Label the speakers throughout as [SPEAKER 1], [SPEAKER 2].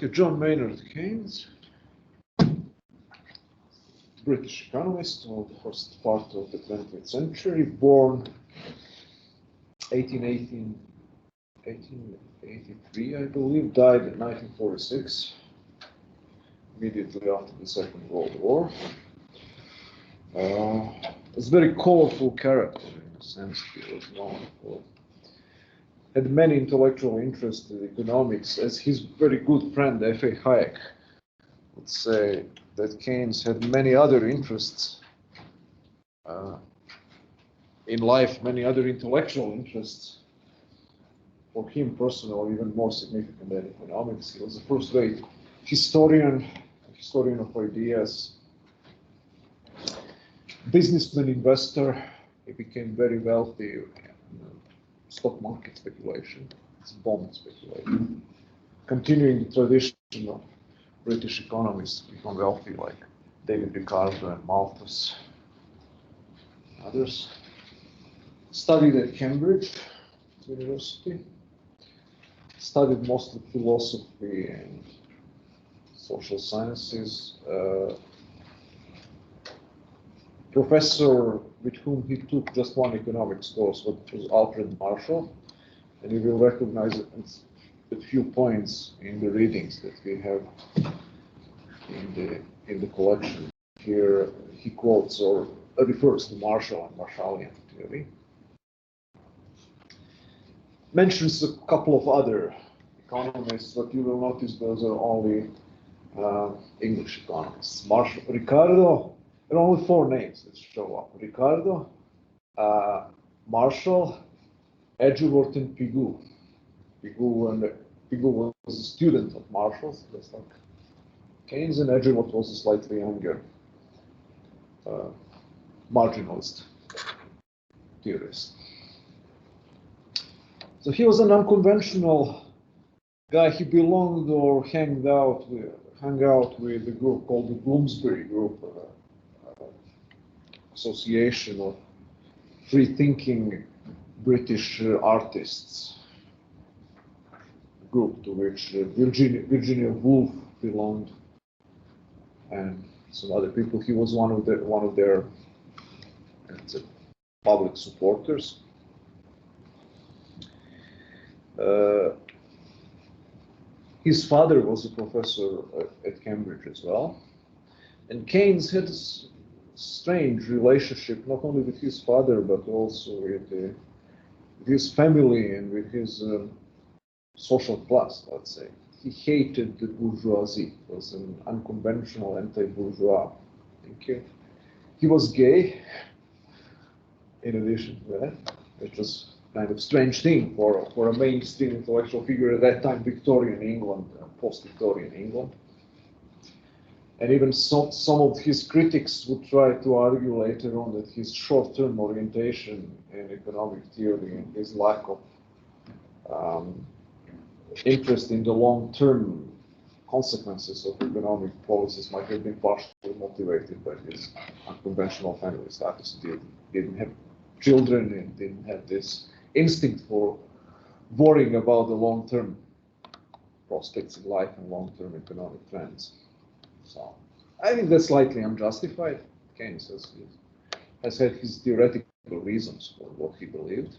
[SPEAKER 1] Okay, John Maynard Keynes, British economist of the first part of the 20th century, born 1883, I believe, died in 1946, immediately after the Second World War. It's a very colorful character in a sense. He was known for, had many intellectual interests in economics, as his very good friend F.A. Hayek would say that Keynes had many other interests in life, many other intellectual interests. For him personally, even more significant than economics. He was a first-rate historian of ideas, businessman, investor. He became very wealthy in stock market speculation, it's bond speculation, continuing the tradition of British economists to become wealthy, like David Ricardo and Malthus and others. Studied at Cambridge University, studied mostly philosophy and social sciences. Professor with whom he took just one economics course, which was Alfred Marshall, and you will recognize a few points in the readings that we have in the collection. Here he quotes or refers to Marshall and Marshallian theory. Mentions a couple of other economists, but you will notice those are only English economists. Marshall, Ricardo. There are only four names that show up: Ricardo, Marshall, Edgeworth, and Pigou. Pigou was a student of Marshall's, just like Keynes, and Edgeworth was a slightly younger marginalist theorist. So he was an unconventional guy. He belonged or hung out with a group called the Bloomsbury Group, association of free-thinking British artists, group to which Virginia Woolf belonged, and some other people. He was one of their public supporters. His father was a professor at Cambridge as well, and Keynes had strange relationship not only with his father but also with his family and with his social class, let's say. He hated the bourgeoisie. He was an unconventional anti-bourgeois thinker. He was gay, in addition to that, which was kind of strange thing for a mainstream intellectual figure at that time, Victorian England, post-Victorian England. And even some of his critics would try to argue later on that his short-term orientation in economic theory and his lack of interest in the long-term consequences of economic policies might have been partially motivated by his unconventional family status. He didn't have children and didn't have this instinct for worrying about the long-term prospects in life and long-term economic trends. So I think that's slightly unjustified. Keynes has had his theoretical reasons for what he believed,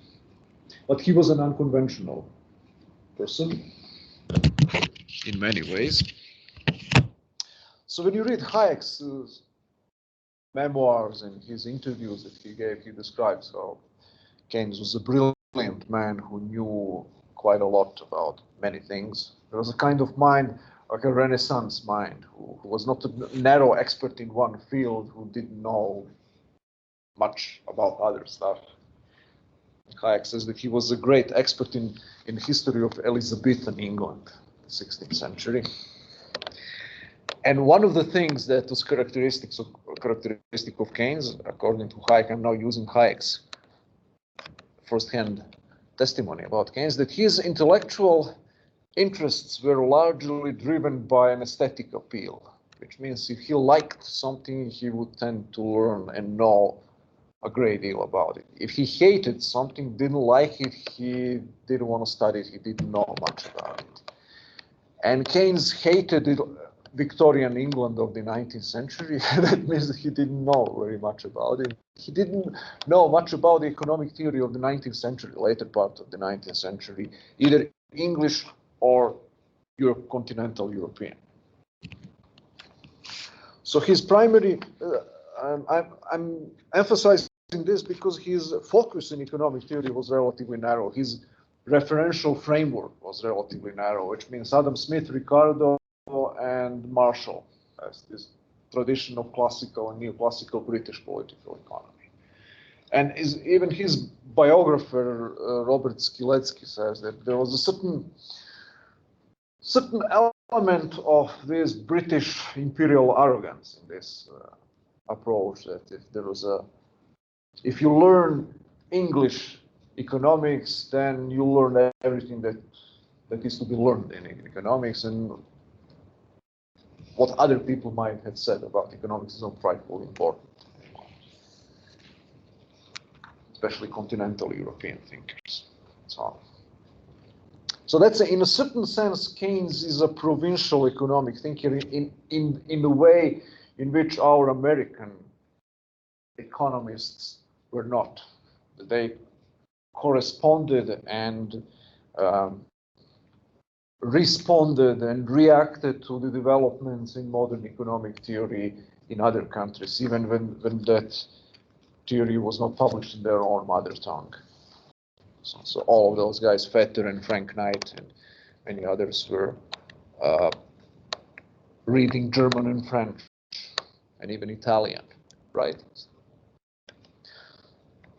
[SPEAKER 1] but he was an unconventional person in many ways. So when you read Hayek's memoirs and his interviews that he gave, he describes how Keynes was a brilliant man who knew quite a lot about many things. There was a kind of mind, like a Renaissance mind, who was not a narrow expert in one field, who didn't know much about other stuff. Hayek says that he was a great expert in history of Elizabethan England, the 16th century. And one of the things that was characteristic of Keynes, according to Hayek, I'm now using Hayek's first-hand testimony about Keynes, that his intellectual interests were largely driven by an aesthetic appeal, which means if he liked something, he would tend to learn and know a great deal about it. If he hated something, didn't like it, he didn't want to study it, he didn't know much about it. And Keynes hated the Victorian England of the 19th century. That means that he didn't know very much about it. He didn't know much about the economic theory of the 19th century, later part of the 19th century, either English or continental European. So his primary, I'm emphasizing this because his focus in economic theory was relatively narrow. His referential framework was relatively narrow, which means Adam Smith, Ricardo, and Marshall as this tradition of classical and neoclassical British political economy. And even his biographer, Robert Skiletsky, says that there was a certain element of this British imperial arrogance in this approach, that if you learn English economics, then you learn everything that is to be learned in economics, and what other people might have said about economics is not frightfully important anymore, especially continental European thinkers. So that's in a certain sense, Keynes is a provincial economic thinker in the way in which our American economists were not. They corresponded and responded and reacted to the developments in modern economic theory in other countries, even when that theory was not published in their own mother tongue. So all of those guys, Fetter and Frank Knight and many others, were reading German and French and even Italian writings.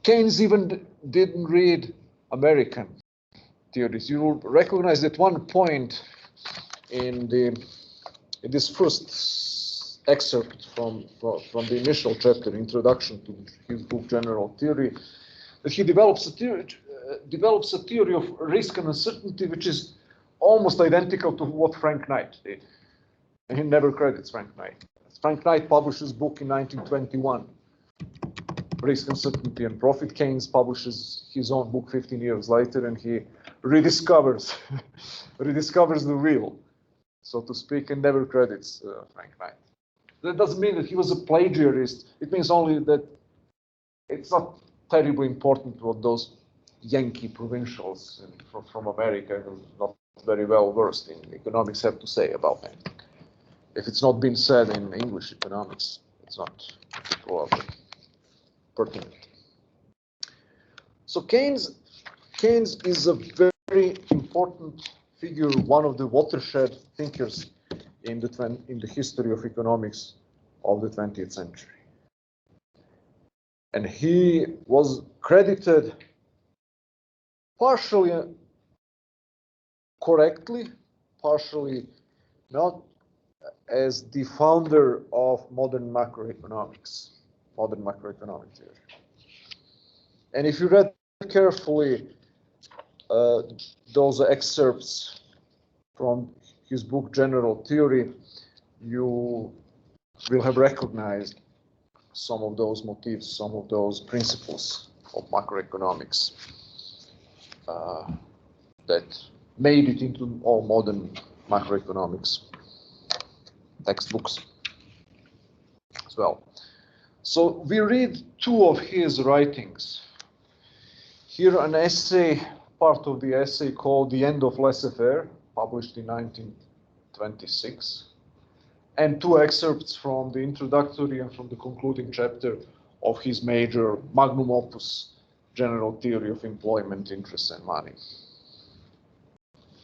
[SPEAKER 1] Keynes even didn't read American theories. You will recognize at one point in this first excerpt from the initial chapter, Introduction to his book General Theory, that he develops a theory of risk and uncertainty which is almost identical to what Frank Knight did. And he never credits Frank Knight. Frank Knight published his book in 1921, Risk, Uncertainty, and Profit. Keynes publishes his own book 15 years later, and he rediscovers the wheel, so to speak, and never credits Frank Knight. That doesn't mean that he was a plagiarist. It means only that it's not terribly important what those Yankee provincials from America, not very well versed in economics, have to say about anything. If it's not been said in English economics, it's not particularly pertinent. So Keynes is a very important figure, one of the watershed thinkers in the history of economics of the 20th century. And he was credited partially correctly, partially not, as the founder of modern macroeconomic theory. And if you read carefully those excerpts from his book General Theory, you will have recognized some of those motifs, some of those principles of macroeconomics that made it into all modern macroeconomics textbooks as well. So we read two of his writings. Here an essay, part of the essay called The End of Laissez-faire, published in 1926, and two excerpts from the introductory and from the concluding chapter of his major magnum opus, General Theory of Employment, Interest, and Money,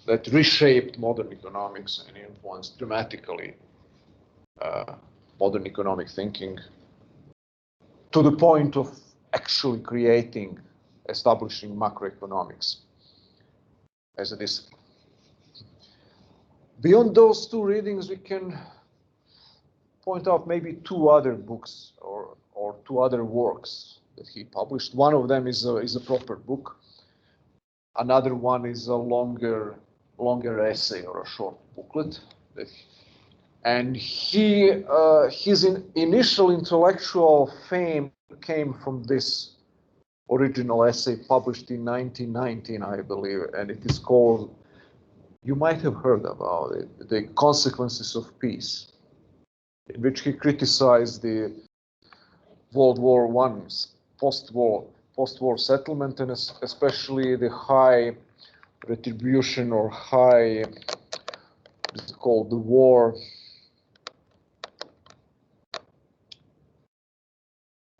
[SPEAKER 1] that reshaped modern economics and influenced dramatically modern economic thinking to the point of actually establishing macroeconomics as a discipline. Beyond those two readings, we can point out maybe two other books or two other works that he published. One of them is a proper book. Another one is a longer essay or a short booklet. And his initial intellectual fame came from this original essay published in 1919, I believe, and it is called you might have heard about it, The Consequences of Peace, in which he criticized the World War I's post-war settlement, and especially the high retribution or high, it's called the war.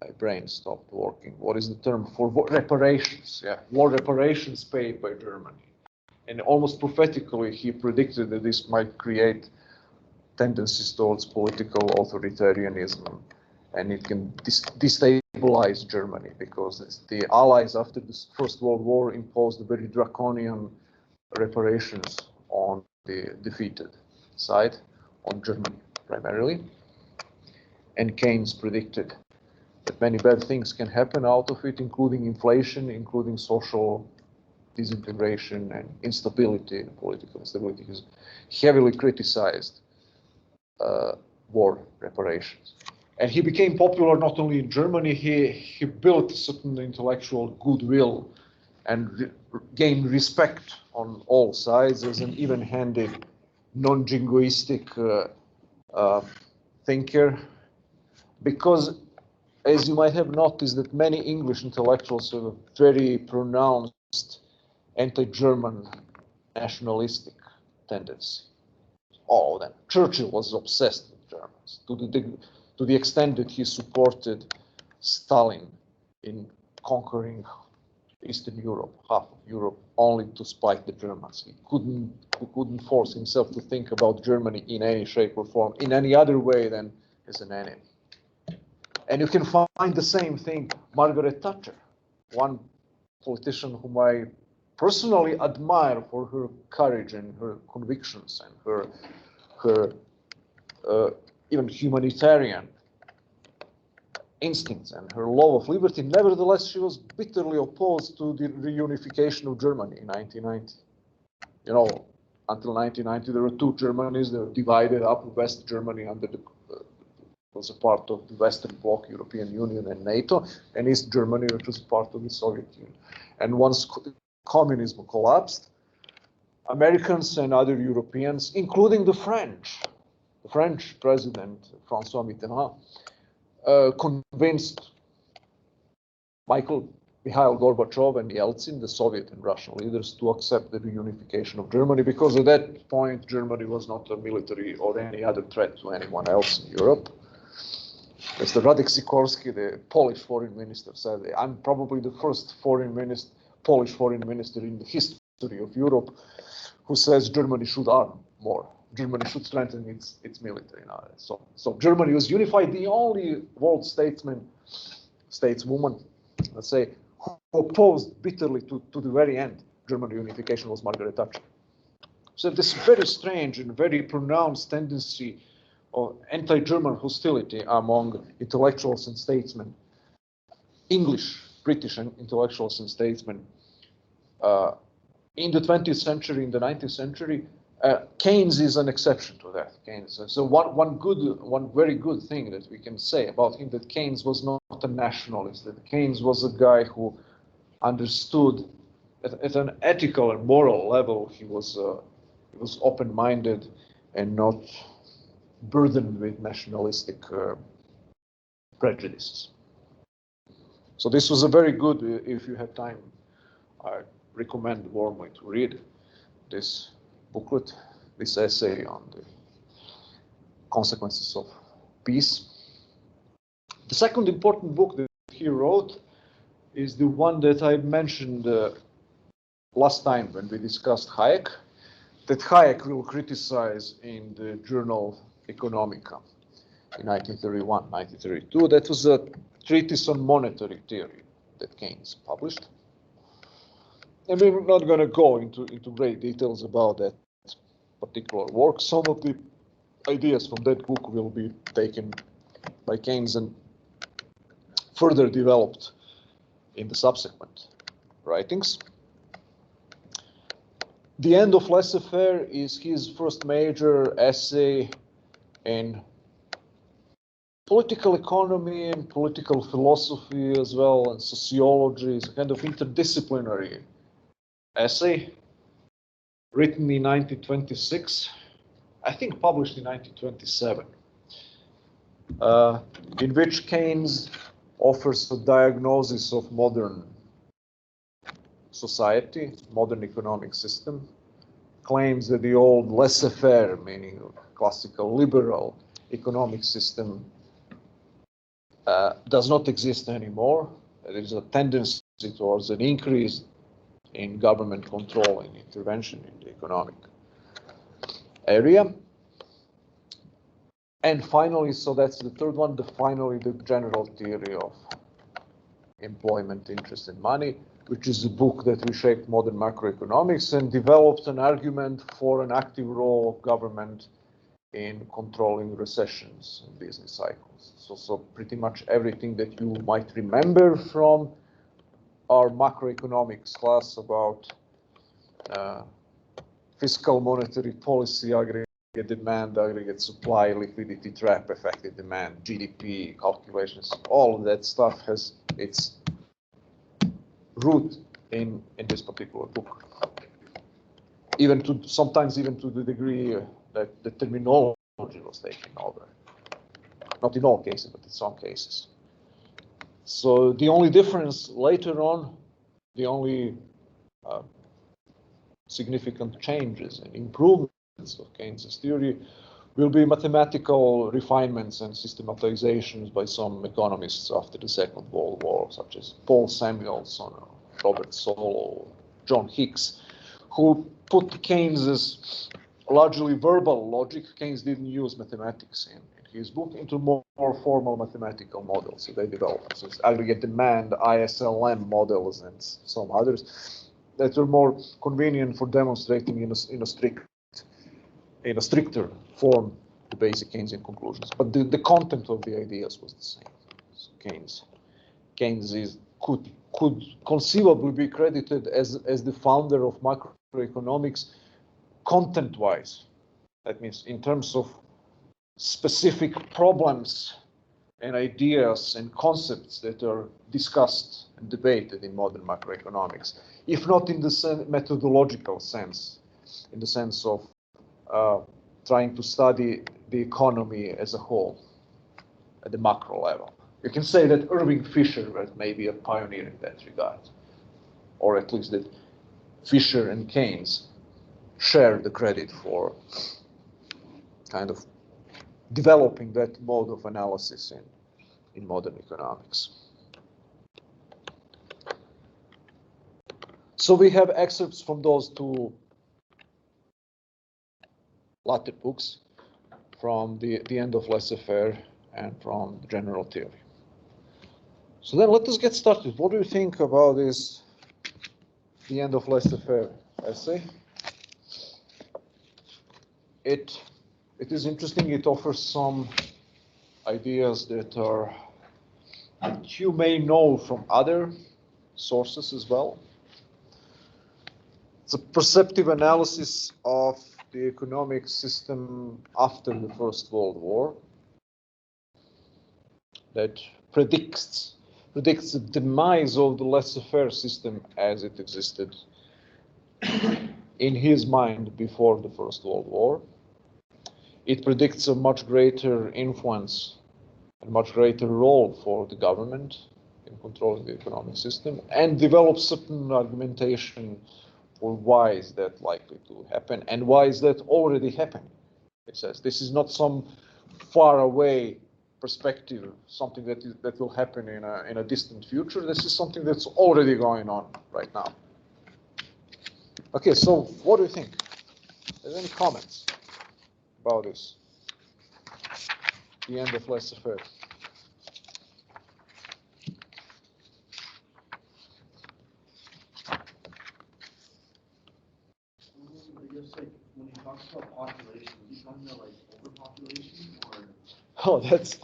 [SPEAKER 1] My brain stopped working. What is the term for reparations? Yeah, war reparations paid by Germany. And almost prophetically, he predicted that this might create tendencies towards political authoritarianism, and it can destabilize Germany, because the Allies after the First World War imposed very draconian reparations on the defeated side, on Germany primarily. And Keynes predicted that many bad things can happen out of it, including inflation, including social disintegration and instability, political instability. He's heavily criticized war reparations. And he became popular not only in Germany, he built certain intellectual goodwill and gained respect on all sides as an even-handed, non-jingoistic thinker, because, as you might have noticed, that many English intellectuals have a very pronounced anti-German nationalistic tendency. All of them. Churchill was obsessed with Germans to the extent that he supported Stalin in conquering Eastern Europe, half of Europe, only to spite the Germans. He couldn't force himself to think about Germany in any shape or form, in any other way than as an enemy. And you can find the same thing, Margaret Thatcher, one politician whom I personally admire for her courage and her convictions and her even humanitarian instincts and her love of liberty. Nevertheless, she was bitterly opposed to the reunification of Germany in 1990. You know, until 1990, there were two Germanys. They were divided up. West Germany under the was a part of the Western Bloc, European Union and NATO, and East Germany, which was part of the Soviet Union. And once communism collapsed, Americans and other Europeans, including the French president, François Mitterrand, convinced Mikhail Gorbachev and Yeltsin, the Soviet and Russian leaders, to accept the reunification of Germany, because at that point, Germany was not a military or any other threat to anyone else in Europe. As the Radek Sikorski, the Polish foreign minister, said, I'm probably the first Polish foreign minister in the history of Europe who says Germany should arm more. Germany should strengthen its military. So Germany was unified. The only world stateswoman, let's say, who opposed bitterly to the very end German unification was Margaret Thatcher. So this very strange and very pronounced tendency of anti-German hostility among intellectuals and statesmen, English, British intellectuals and statesmen, in the 20th century, in the 19th century, Keynes is an exception to that. Keynes. So one very good thing that we can say about him, that Keynes was not a nationalist. That Keynes was a guy who understood at an ethical and moral level. He was open-minded and not burdened with nationalistic prejudices. So this was a very good. If you have time, I recommend warmly to read this booklet, this essay on the consequences of peace. The second important book that he wrote is the one that I mentioned last time when we discussed Hayek, that Hayek will criticize in the journal Economica in 1931, 1932. That was a treatise on monetary theory that Keynes published. And we're not going to go into great details about that particular work. Some of the ideas from that book will be taken by Keynes and further developed in the subsequent writings. The End of Laissez-faire is his first major essay in political economy and political philosophy as well, and sociology. Is a kind of interdisciplinary essay. written in 1926, I think published in 1927, in which Keynes offers a diagnosis of modern society, modern economic system, claims that the old laissez-faire, meaning classical liberal economic system, does not exist anymore. There is a tendency towards an increase in government control and intervention in the economic area. And finally, so that's the third one, finally the general theory of employment, interest, and money, which is a book that reshaped modern macroeconomics and developed an argument for an active role of government in controlling recessions and business cycles. So pretty much everything that you might remember from our macroeconomics class about fiscal monetary policy, aggregate demand, aggregate supply, liquidity trap, effective demand, GDP calculations, all of that stuff has its root in this particular book. Sometimes even to the degree that the terminology was taken over. Not in all cases, but in some cases. So the only difference later on, the only significant changes and improvements of Keynes' theory will be mathematical refinements and systematizations by some economists after the Second World War, such as Paul Samuelson, Robert Solow, John Hicks, who put Keynes's largely verbal logic. Keynes didn't use mathematics in his book, into more formal mathematical models. So they developed aggregate demand, ISLM models, and some others that were more convenient for demonstrating in a stricter form the basic Keynesian conclusions. But the content of the ideas was the same. So Keynes could conceivably be credited as the founder of macroeconomics content-wise. That means in terms of specific problems and ideas and concepts that are discussed and debated in modern macroeconomics, if not in the methodological sense, in the sense of trying to study the economy as a whole at the macro level. You can say that Irving Fisher was maybe a pioneer in that regard, or at least that Fisher and Keynes share the credit for kind of developing that mode of analysis in modern economics. So we have excerpts from those two latter books, from the end of laissez-faire and from the general theory. So then let us get started. What do you think about this, the end of laissez-faire essay? It is interesting. It offers some ideas that you may know from other sources as well. It's a perceptive analysis of the economic system after the First World War that predicts the demise of the laissez-faire system as it existed in his mind before the First World War. It predicts a much greater influence and much greater role for the government in controlling the economic system, and develops certain argumentation for why is that likely to happen and why is that already happening. It says this is not some far away perspective, something that will happen in a distant future. This is something that's already going on right now. Okay, so what do you think? Are there any comments about this? The end of laissez-faire.
[SPEAKER 2] When he talks about population, is he talking about like overpopulation or?
[SPEAKER 1] Oh, that's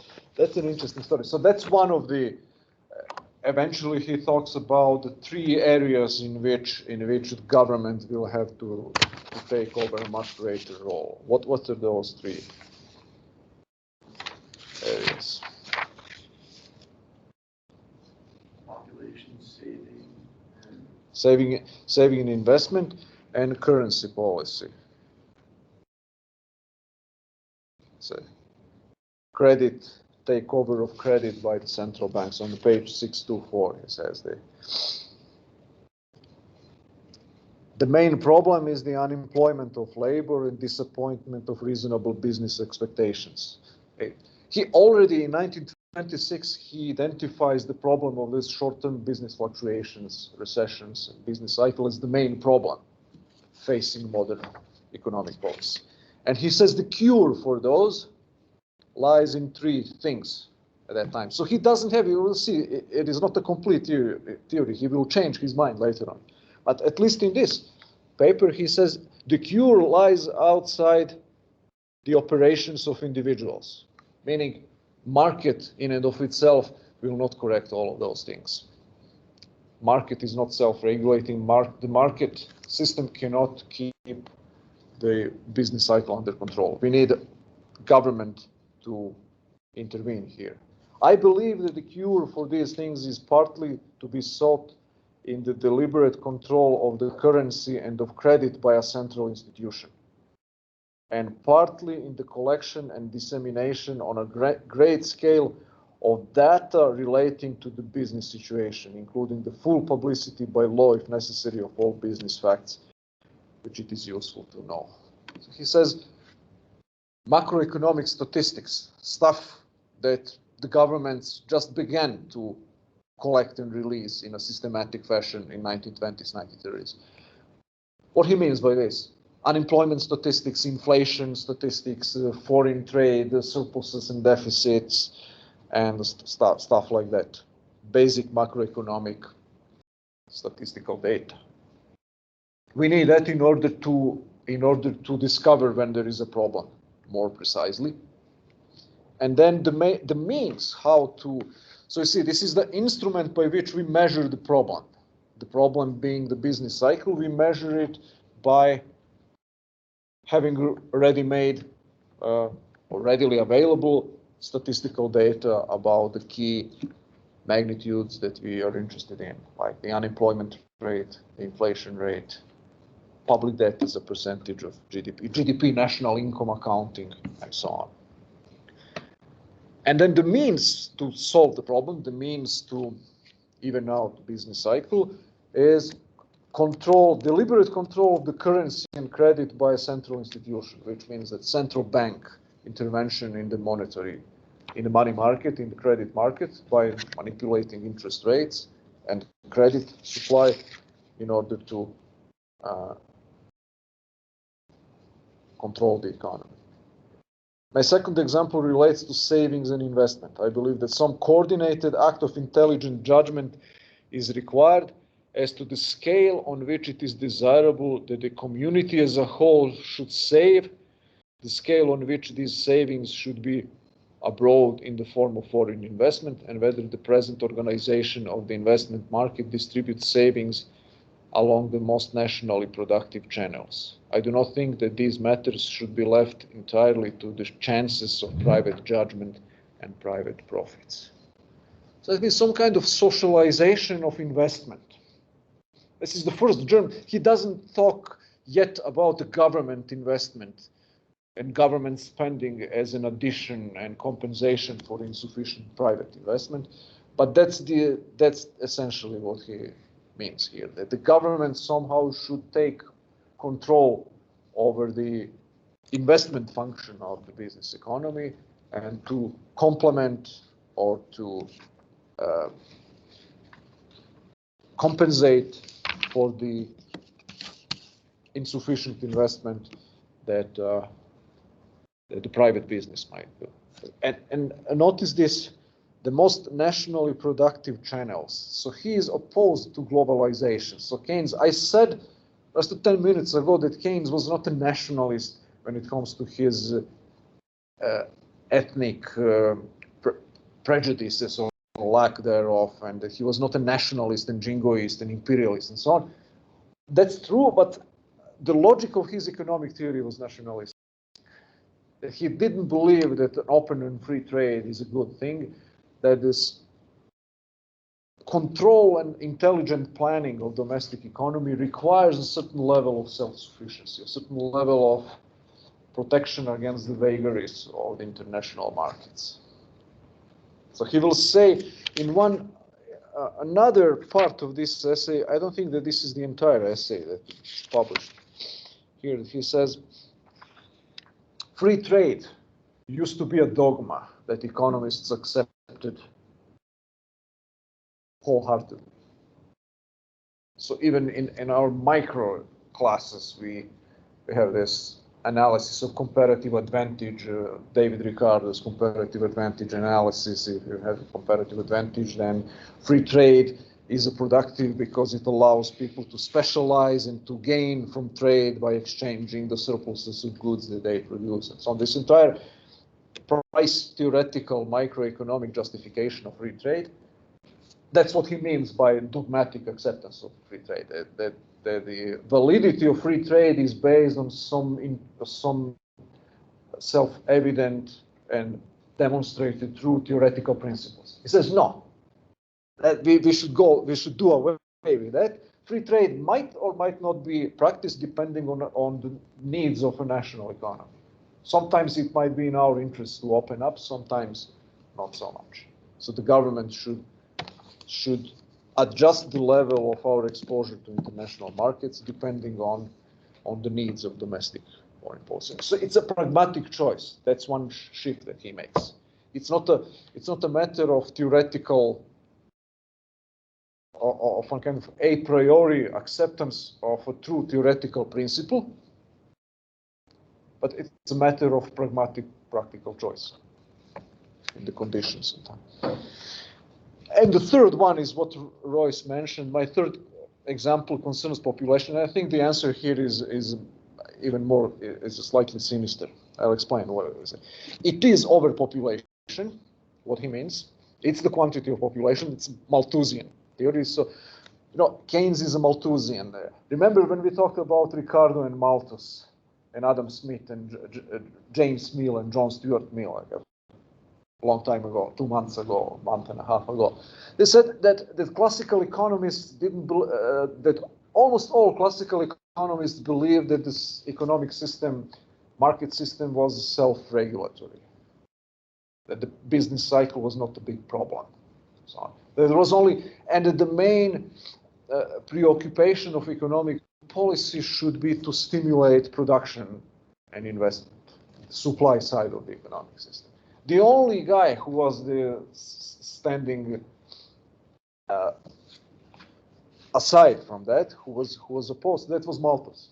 [SPEAKER 1] an interesting story. So that's one of the. Eventually, he talks about the three areas in which the government will have to take over a much greater role. What are those three areas?
[SPEAKER 2] Population, saving
[SPEAKER 1] and investment. and currency policy. So, credit, takeover of credit by the central banks. On page 624, it says the main problem is the unemployment of labor and disappointment of reasonable business expectations. He already in 1926, he identifies the problem of this short-term business fluctuations, recessions, and business cycle as the main problem facing modern economic policy. And he says the cure for those lies in three things at that time. So he doesn't have, you will see, it is not a complete theory. He will change his mind later on. But at least in this paper, he says the cure lies outside the operations of individuals, meaning market in and of itself will not correct all of those things. Market is not self-regulating. The market system cannot keep the business cycle under control. We need government to intervene here. I believe that the cure for these things is partly to be sought in the deliberate control of the currency and of credit by a central institution, and partly in the collection and dissemination on a great scale of data relating to the business situation, including the full publicity by law, if necessary, of all business facts, which it is useful to know. So he says macroeconomic statistics, stuff that the governments just began to collect and release in a systematic fashion in 1920s, 1930s. What he means by this: unemployment statistics, inflation statistics, foreign trade, surpluses and deficits, and stuff like that. Basic macroeconomic statistical data. We need that in order to discover when there is a problem more precisely. And then the means how to, so you see, this is the instrument by which we measure the problem. The problem being the business cycle, we measure it by having ready-made or readily available statistical data about the key magnitudes that we are interested in, like the unemployment rate, the inflation rate, public debt as a percentage of GDP, GDP national income accounting, and so on. And then the means to solve the problem, the means to even out the business cycle, is deliberate control of the currency and credit by a central institution, which means that central bank intervention in the money market, in the credit market, by manipulating interest rates and credit supply in order to control the economy. My second example relates to savings and investment. I believe that some coordinated act of intelligent judgment is required as to the scale on which it is desirable that the community as a whole should save, the scale on which these savings should be abroad in the form of foreign investment, and whether the present organization of the investment market distributes savings along the most nationally productive channels. I do not think that these matters should be left entirely to the chances of private judgment and private profits. So it is some kind of socialization of investment. This is the first germ. He doesn't talk yet about the government investment and government spending as an addition and compensation for insufficient private investment, but that's essentially what he means here, that the government somehow should take control over the investment function of the business economy and to complement or to compensate for the insufficient investment that the private business might do. And notice this, the most nationally productive channels. So he is opposed to globalization. So Keynes, I said just 10 minutes ago that Keynes was not a nationalist when it comes to his ethnic prejudices or lack thereof, and that he was not a nationalist and jingoist and imperialist and so on. That's true, but the logic of his economic theory was nationalist. That he didn't believe that an open and free trade is a good thing, that this control and intelligent planning of domestic economy requires a certain level of self-sufficiency, a certain level of protection against the vagaries of the international markets. So he will say in another part of this essay, I don't think that this is the entire essay that is published. Here he says, free trade used to be a dogma that economists accepted wholeheartedly. So even in our micro classes, we have this analysis of comparative advantage, David Ricardo's comparative advantage analysis. If you have a comparative advantage, then free trade is productive because it allows people to specialize and to gain from trade by exchanging the surpluses of goods that they produce. And so on. This entire price theoretical microeconomic justification of free trade, that's what he means by dogmatic acceptance of free trade, that the validity of free trade is based on some self-evident and demonstrated true theoretical principles. He says no, that we should do away with that. Free trade might or might not be practiced depending on the needs of a national economy. Sometimes it might be in our interest to open up, sometimes not so much. So the government should adjust the level of our exposure to international markets depending on the needs of domestic foreign policy. So it's a pragmatic choice. That's one shift that he makes. It's not a matter of theoretical or of a kind of a priori acceptance of a true theoretical principle, but it's a matter of pragmatic practical choice in the conditions of time. And the third one is what Royce mentioned. My third example concerns population. I think the answer here is even more, is slightly sinister. I'll explain what it is. It is overpopulation, what he means. It's the quantity of population. It's Malthusian theory. So, Keynes is a Malthusian. Remember when we talked about Ricardo and Malthus and Adam Smith and James Mill and John Stuart Mill, like a long time ago, 2 months ago, a month and a half ago. They said that classical economists didn't, that almost all classical economists believed that this economic system, market system, was self-regulatory, that the business cycle was not a big problem. So there was only, and that the main preoccupation of economic policy should be to stimulate production and investment, the supply side of the economic system. The only guy who was standing aside from that, who was opposed, that was Malthus,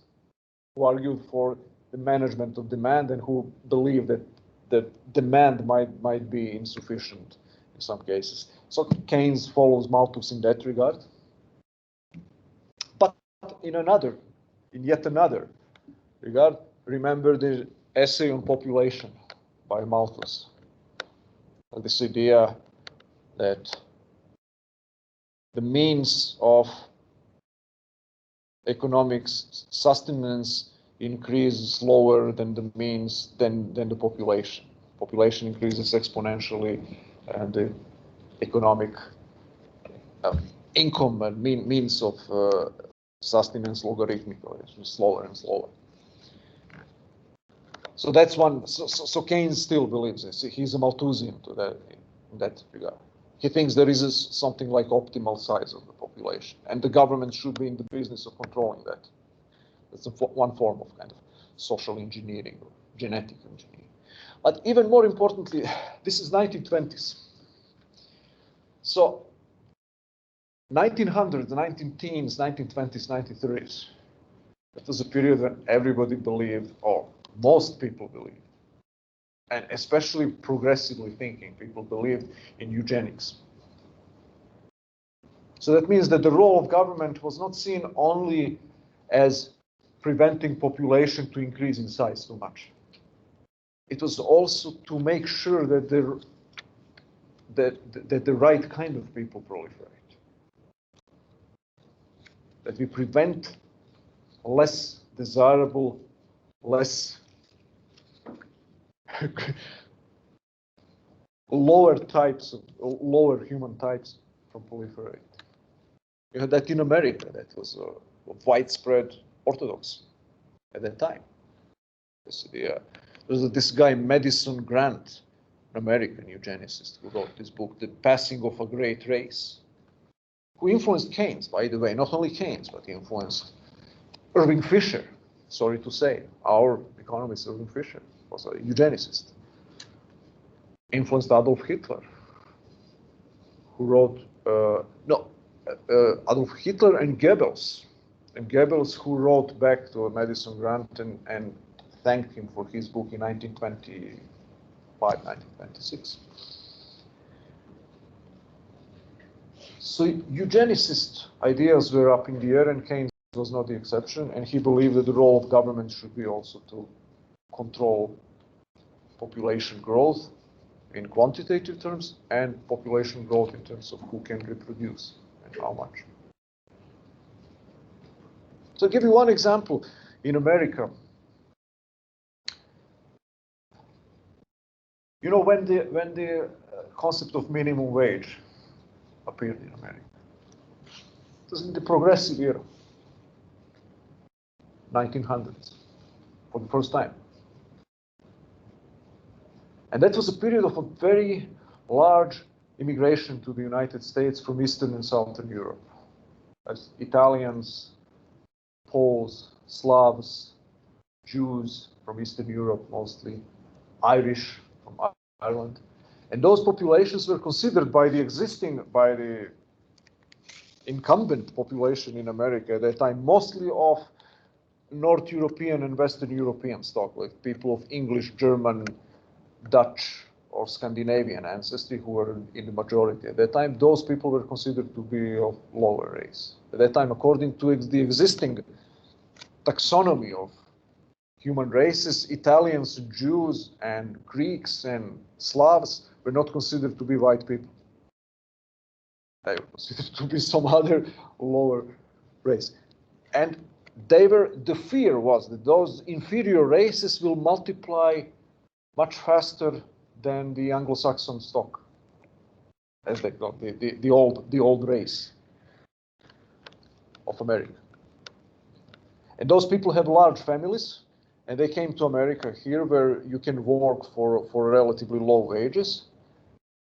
[SPEAKER 1] who argued for the management of demand and who believed that the demand might be insufficient in some cases. So Keynes follows Malthus in that regard. But in yet another regard, remember the essay on population by Malthus. This idea that the means of economic sustenance increase slower than the means than the population. Population increases exponentially, and the economic income and means of sustenance logarithmically, slower and slower. So that's one. So Keynes still believes this. He's a Malthusian in that regard. He thinks there is something like optimal size of the population, and the government should be in the business of controlling that. That's one form of kind of social engineering or genetic engineering. But even more importantly, this is 1920s. So 1900s, 19-teens, 1920s, 1930s. That was a period when everybody believed, or most people believed, and especially progressively thinking people believed in eugenics. So that means that the role of government was not seen only as preventing population to increase in size too much. It was also to make sure that the right kind of people proliferate. That we prevent less desirable, less lower human types from proliferate. You had that in America, that was widespread orthodoxy at that time. There was this guy, Madison Grant, an American eugenicist, who wrote this book, The Passing of a Great Race, who influenced Keynes, by the way, not only Keynes, but he influenced Irving Fisher. Sorry to say, our economist Irving Fisher was a eugenicist. Influenced Adolf Hitler, who wrote, Adolf Hitler and Goebbels, who wrote back to Madison Grant and thanked him for his book in 1925, 1926. So eugenicist ideas were up in the air, and Keynes was not the exception, and he believed that the role of government should be also to control population growth in quantitative terms and population growth in terms of who can reproduce and how much. So I'll give you one example. In America, you know, when the concept of minimum wage appeared in America, it was in the progressive era, 1900s, for the first time. And that was a period of a very large immigration to the United States from Eastern and Southern Europe, as Italians, Poles, Slavs, Jews from Eastern Europe mostly, Irish from Ireland. And those populations were considered by the incumbent population in America at that time, mostly of North European and Western European stock, like people of English, German, Dutch, or Scandinavian ancestry who were in the majority. At that time, those people were considered to be of lower race. At that time, according to the existing taxonomy of human races, Italians, Jews, and Greeks and Slavs were not considered to be white people. They were considered to be some other lower race. And the fear was that those inferior races will multiply much faster than the Anglo-Saxon stock, as they call the old race of America. And those people had large families, and they came to America here, where you can work for relatively low wages.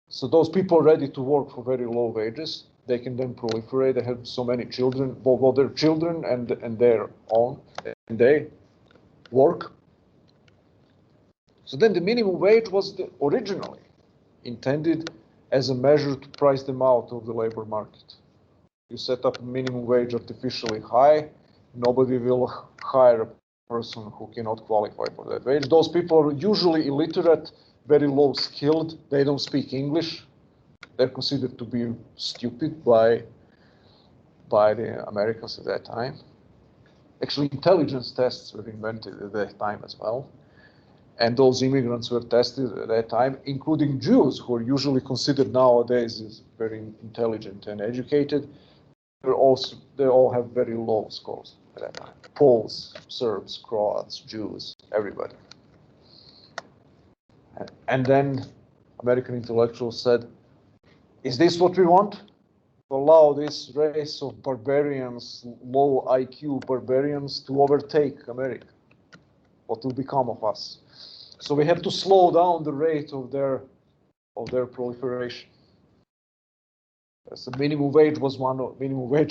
[SPEAKER 1] So those people are ready to work for very low wages. They can then proliferate. They have so many children, both their children and their own, and they work. So then the minimum wage was originally intended as a measure to price them out of the labor market. You set up a minimum wage artificially high, nobody will hire a person who cannot qualify for that wage. Those people are usually illiterate, very low skilled, they don't speak English. They're considered to be stupid by the Americans at that time. Actually, intelligence tests were invented at that time as well. And those immigrants were tested at that time, including Jews, who are usually considered nowadays as very intelligent and educated. They all have very low scores at that time. Poles, Serbs, Croats, Jews, everybody. And then American intellectuals said, is this what we want? To allow this race of barbarians, low IQ barbarians, to overtake America? What will become of us? So we have to slow down the rate of their proliferation. So minimum wage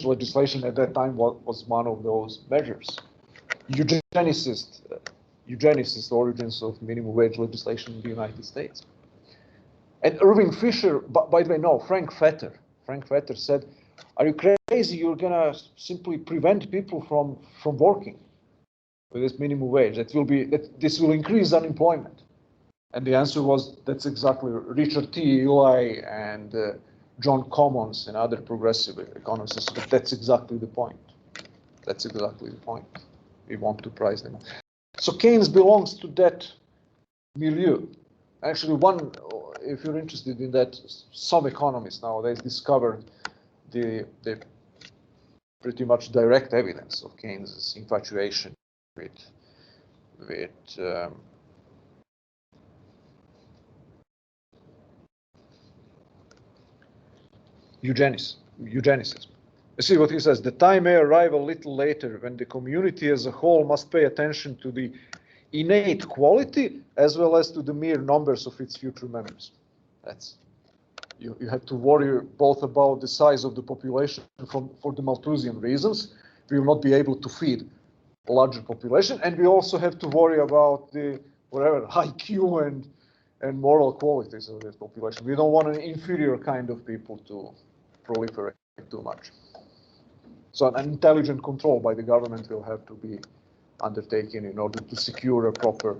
[SPEAKER 1] legislation at that time was one of those measures. Eugenicist origins of minimum wage legislation in the United States. And Irving Fisher, by the way, no, Frank Fetter said, are you crazy? You're gonna simply prevent people from working with this minimum wage. This will increase unemployment. And the answer was, that's exactly Richard T. Ely and John Commons and other progressive economists. That's exactly the point. That's exactly the point. We want to price them. So Keynes belongs to that milieu. Actually, if you're interested in that, some economists nowadays discovered the pretty much direct evidence of Keynes' infatuation with eugenicism. You see what he says, the time may arrive a little later when the community as a whole must pay attention to the innate quality as well as to the mere numbers of its future members. That's, you have to worry both about the size of the population for the Malthusian reasons. We will not be able to feed a larger population, and we also have to worry about the whatever IQ and moral qualities of this population. We don't want an inferior kind of people to proliferate too much. So an intelligent control by the government will have to be undertaken in order to secure a proper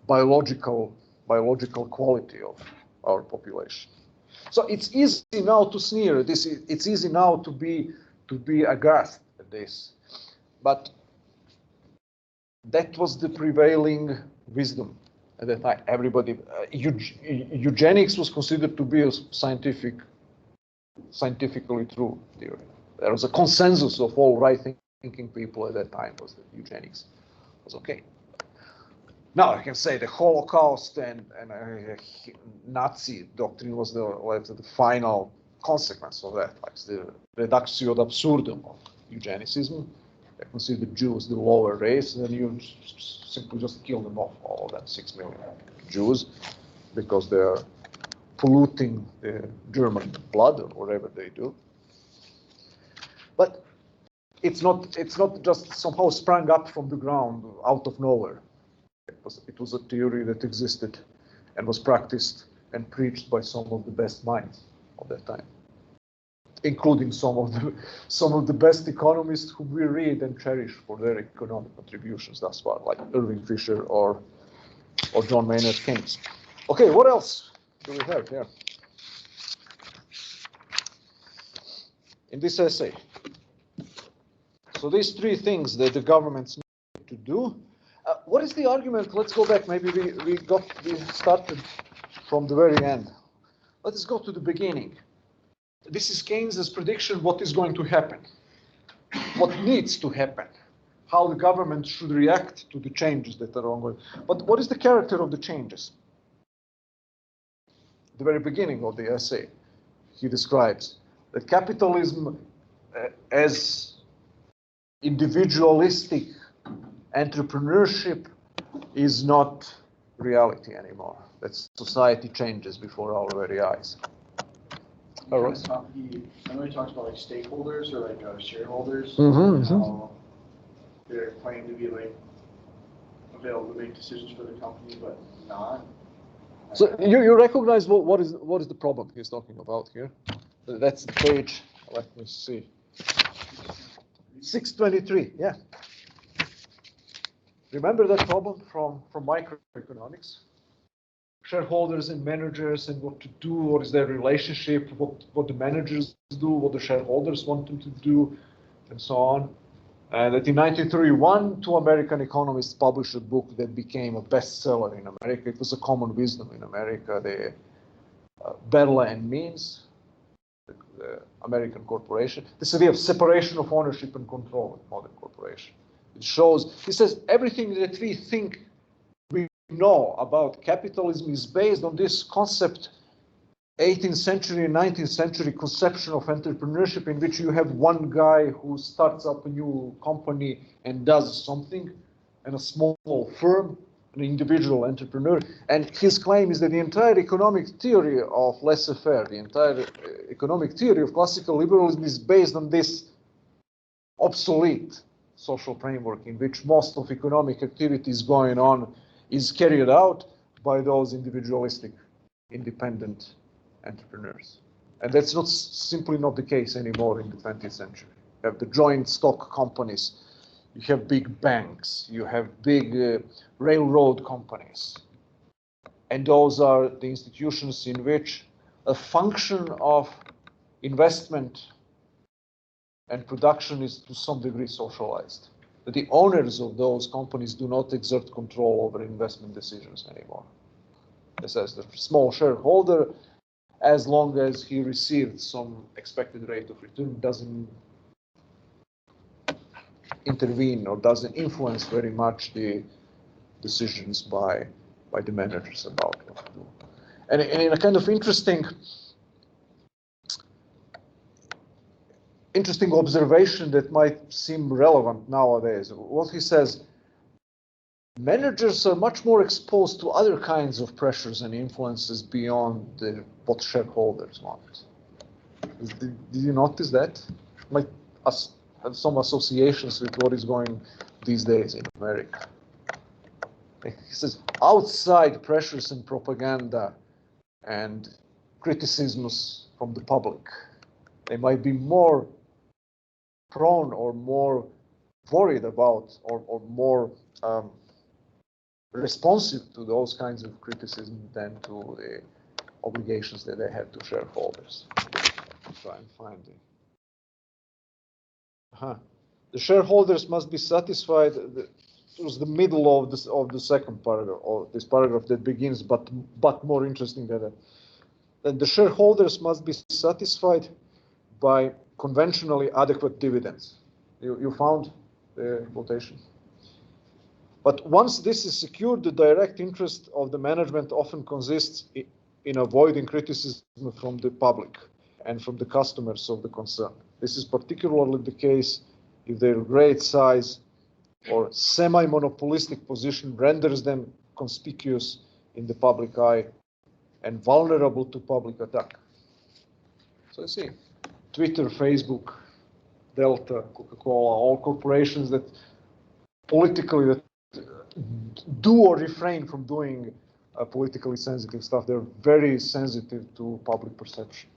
[SPEAKER 1] biological quality of our population. So it's easy now to sneer at this. It's easy now to be aghast at this, but that was the prevailing wisdom at that time. Everybody, eugenics was considered to be a scientifically true theory. There was a consensus of all right-thinking people at that time was that eugenics was okay. Now I can say the Holocaust and Nazi doctrine was the final consequence of that, like the reductio ad absurdum of eugenicism. They consider Jews the lower race, and then you simply just kill them off, all of them, 6 million Jews, because they are polluting the German blood or whatever they do. But it's not just somehow sprung up from the ground out of nowhere. It was a theory that existed and was practiced and preached by some of the best minds of that time, including some of the best economists who we read and cherish for their economic contributions thus far, like Irving Fisher or John Maynard Keynes. Okay, what else do we have here in this essay? So these three things that the governments need to do. What is the argument? Let's go back. Maybe we started from the very end. Let us go to the beginning. This is Keynes's prediction, what is going to happen, what needs to happen, how the government should react to the changes that are ongoing. But what is the character of the changes? At the very beginning of the essay, he describes that capitalism as individualistic entrepreneurship is not reality anymore. That society changes before our very eyes.
[SPEAKER 2] He talks about like stakeholders or like shareholders, how they're claimed to be like available to make decisions for the company, but not.
[SPEAKER 1] So you recognize what is the problem he's talking about here? That's the page. Let me see. 623. Yeah. Remember that problem from microeconomics? Shareholders and managers and what to do, what is their relationship, what the managers do, what the shareholders want them to do, and so on. And that in 1931, two American economists published a book that became a bestseller in America. It was a common wisdom in America. The Berle and Means, the American corporation. This idea of separation of ownership and control in modern corporation. It shows, he says, everything that we think we know about capitalism is based on this concept, 18th century and 19th century conception of entrepreneurship, in which you have one guy who starts up a new company and does something, and a small firm, an individual entrepreneur. And his claim is that the entire economic theory of laissez-faire, the entire economic theory of classical liberalism is based on this obsolete social framework in which most of economic activity is going on, is carried out by those individualistic, independent entrepreneurs. And that's not simply not the case anymore in the 20th century. You have the joint stock companies, you have big banks, you have big railroad companies. And those are the institutions in which a function of investment and production is to some degree socialized. But the owners of those companies do not exert control over investment decisions anymore. This as the small shareholder, as long as he receives some expected rate of return, doesn't intervene or doesn't influence very much the decisions by the managers about what to do. And in a kind of interesting interesting observation that might seem relevant nowadays. What he says, managers are much more exposed to other kinds of pressures and influences beyond what shareholders want. Did you notice that? Might have some associations with what is going these days in America. He says, outside pressures and propaganda and criticisms from the public, they might be more prone or more worried about or more responsive to those kinds of criticism than to the obligations that they have to shareholders. Try and find it. The shareholders must be satisfied. It was the middle of the second paragraph, or this paragraph that begins, but more interesting than that. Then the shareholders must be satisfied by conventionally adequate dividends. You found the quotation? But once this is secured, the direct interest of the management often consists in avoiding criticism from the public and from the customers of the concern. This is particularly the case if their great size or semi-monopolistic position renders them conspicuous in the public eye and vulnerable to public attack. So you see, Twitter, Facebook, Delta, Coca-Cola, all corporations that politically do or refrain from doing politically sensitive stuff. They're very sensitive to public perception.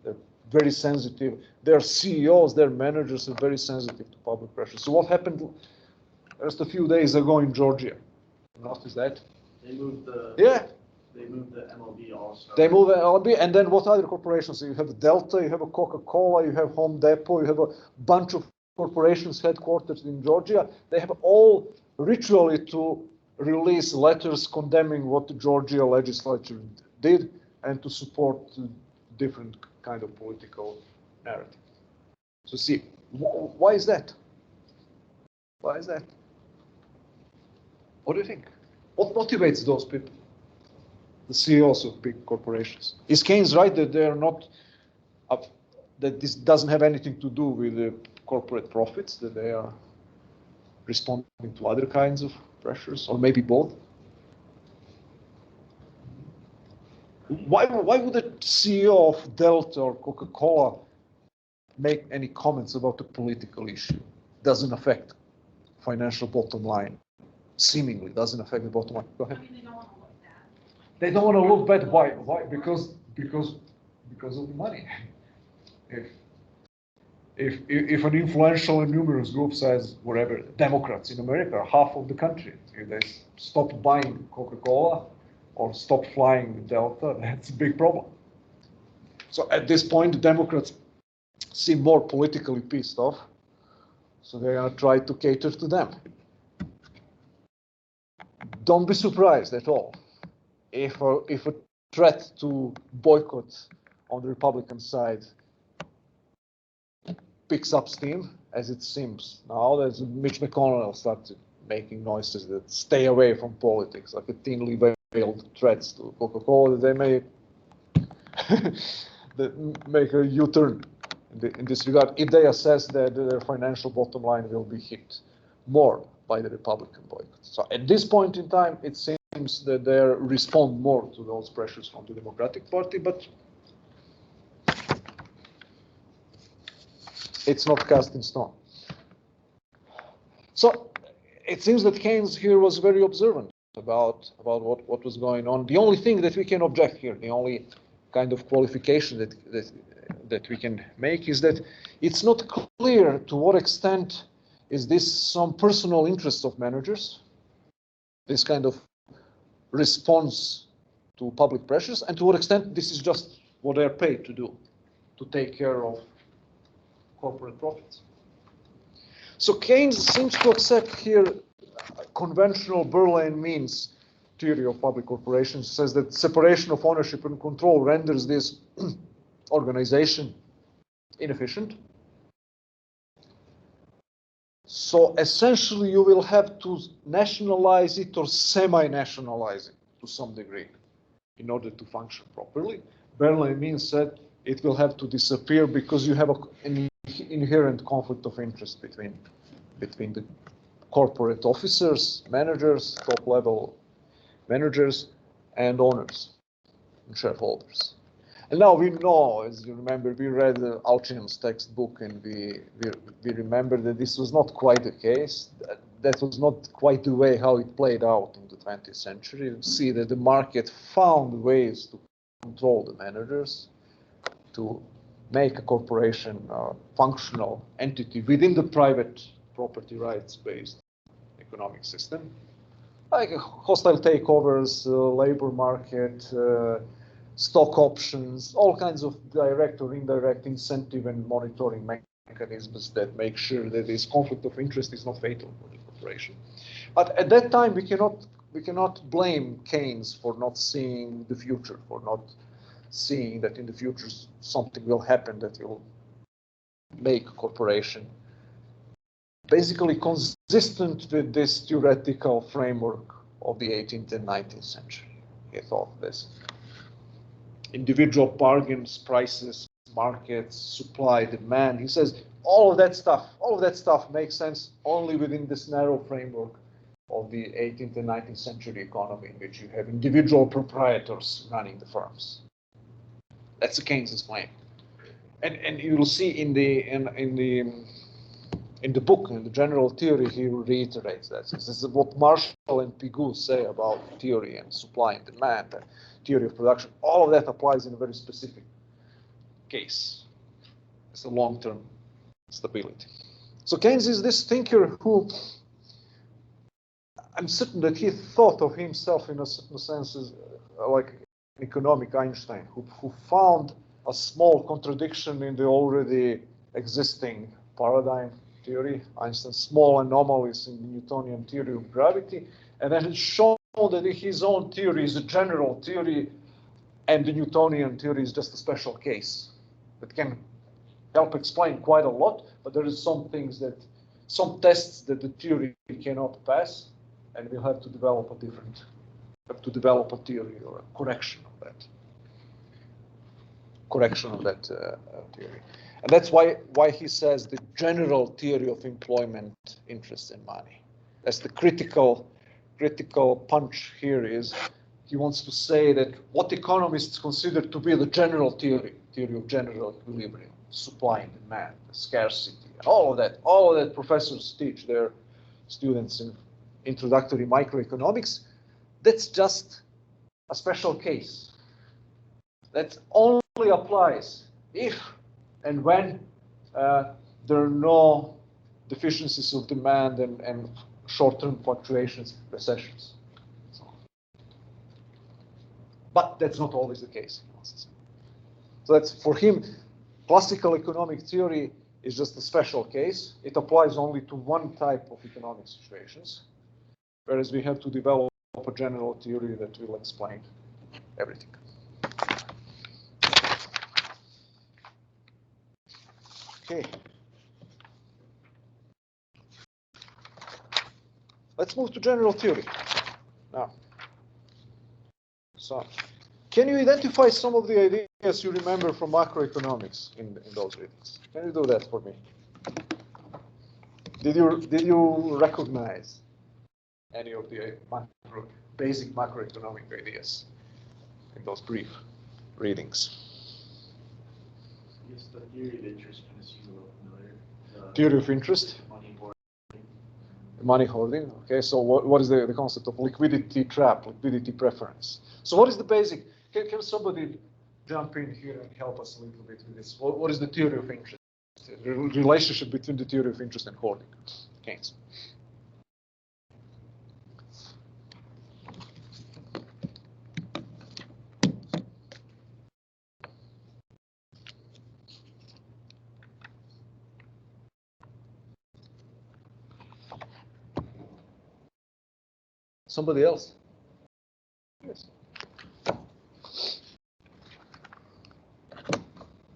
[SPEAKER 1] They're very sensitive. Their CEOs, their managers are very sensitive to public pressure. So what happened just a few days ago in Georgia? Notice that?
[SPEAKER 2] They moved the They moved the MLB also.
[SPEAKER 1] They moved the MLB, and then what other corporations? You have Delta, you have a Coca-Cola, you have Home Depot, you have a bunch of corporations headquartered in Georgia. They have all ritually to release letters condemning what the Georgia legislature did and to support different kind of political narrative. So see, why is that? Why is that? What do you think? What motivates those people? The CEOs of big corporations. Is Keynes right that they are not, that this doesn't have anything to do with the corporate profits, that they are responding to other kinds of pressures, or maybe both? Why would the CEO of Delta or Coca-Cola make any comments about a political issue? Doesn't affect financial bottom line. Seemingly doesn't affect the bottom line. Go ahead.
[SPEAKER 3] I mean, they don't want to look bad.
[SPEAKER 1] They don't want to look bad. Why? Why? Because of the money. If an influential and numerous group says, whatever, Democrats in America, half of the country, if they stop buying Coca-Cola or stop flying Delta, that's a big problem. So at this point, the Democrats seem more politically pissed off, so they are trying to cater to them. Don't be surprised at all if a threat to boycott on the Republican side picks up steam, as it seems now. There's Mitch McConnell started making noises that stay away from politics, like a thinly veiled threats to Coca-Cola. They may make a U-turn in this regard if they assess that their financial bottom line will be hit more by the Republican boycott. So at this point in time, it seems that they respond more to those pressures from the Democratic Party, but it's not cast in stone. So it seems that Keynes here was very observant about what was going on. The only thing that we can object here, the only kind of qualification that we can make is that it's not clear to what extent is this some personal interest of managers, this kind of response to public pressures, and to what extent this is just what they're paid to do, to take care of corporate profits. So Keynes seems to accept here conventional Berlin means theory of public corporations. Says that separation of ownership and control renders this organization inefficient. So essentially you will have to nationalize it or semi-nationalize it to some degree in order to function properly. Berlin means said it will have to disappear because you have an inherent conflict of interest between the corporate officers, managers, top-level managers, and owners and shareholders. And now we know, as you remember, we read Alchin's textbook, and we remember that this was not quite the case. That was not quite the way how it played out in the 20th century. You see that the market found ways to control the managers, to make a corporation a functional entity within the private property rights-based economic system, like hostile takeovers, labor market, stock options, all kinds of direct or indirect incentive and monitoring mechanisms that make sure that this conflict of interest is not fatal for the corporation. But at that time, we cannot blame Keynes for not seeing the future, for not seeing that in the future something will happen that will make a corporation basically consistent with this theoretical framework of the 18th and 19th century. He thought this. Individual bargains, prices, markets, supply, demand. He says all of that stuff makes sense only within this narrow framework of the 18th and 19th century economy, in which you have individual proprietors running the firms. That's the Keynes's claim, and you will see in the book, in the general theory, he reiterates that. This is what Marshall and Pigou say about theory and supply and demand, and theory of production. All of that applies in a very specific case. It's a long-term stability. So Keynes is this thinker who, I'm certain that he thought of himself in a certain sense as like an economic Einstein, who found a small contradiction in the already existing paradigm theory, Einstein's small anomalies in the Newtonian theory of gravity, and then has shown that his own theory is a general theory, and the Newtonian theory is just a special case that can help explain quite a lot, but there is some tests that the theory cannot pass, and we'll have to develop a theory or a correction of that theory. And that's why he says the general theory of employment, interest, and money. That's the critical punch here. Is he wants to say that what economists consider to be the general theory of general equilibrium, supply and demand, scarcity, all of that professors teach their students in introductory microeconomics, that's just a special case. That only applies if and when there are no deficiencies of demand and short-term fluctuations, recessions. But that's not always the case. So that's, for him, classical economic theory is just a special case. It applies only to one type of economic situations, whereas we have to develop a general theory that will explain everything. Okay. Let's move to general theory now. So, can you identify some of the ideas you remember from macroeconomics in those readings? Can you do that for me? Did you recognize any of the basic macroeconomic ideas in those brief readings?
[SPEAKER 2] Yes, the theory of interest kind of seems a little familiar.
[SPEAKER 1] Theory of interest?
[SPEAKER 2] Money hoarding.
[SPEAKER 1] Money hoarding. Okay, so what is the concept of liquidity trap, liquidity preference? So what is the basic? Can somebody jump in here and help us a little bit with this? What is the theory of interest? The relationship between the theory of interest and hoarding. Keynes. Somebody else? Yes.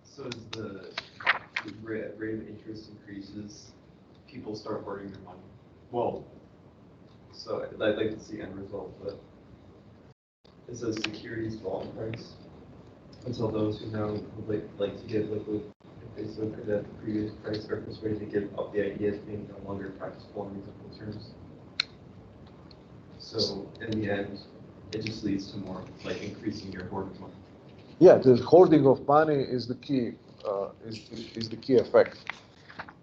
[SPEAKER 3] So as the rate of interest increases, people start hoarding their money. Well, so I'd like to see end result, but it says securities fall in price until those who know would like to get liquid based on the previous price reference rate to give up the idea as being no longer practicable in reasonable terms. So in the end, it just leads to more like increasing your hoard of money.
[SPEAKER 1] Yeah, the hoarding of money is the key. Is the key effect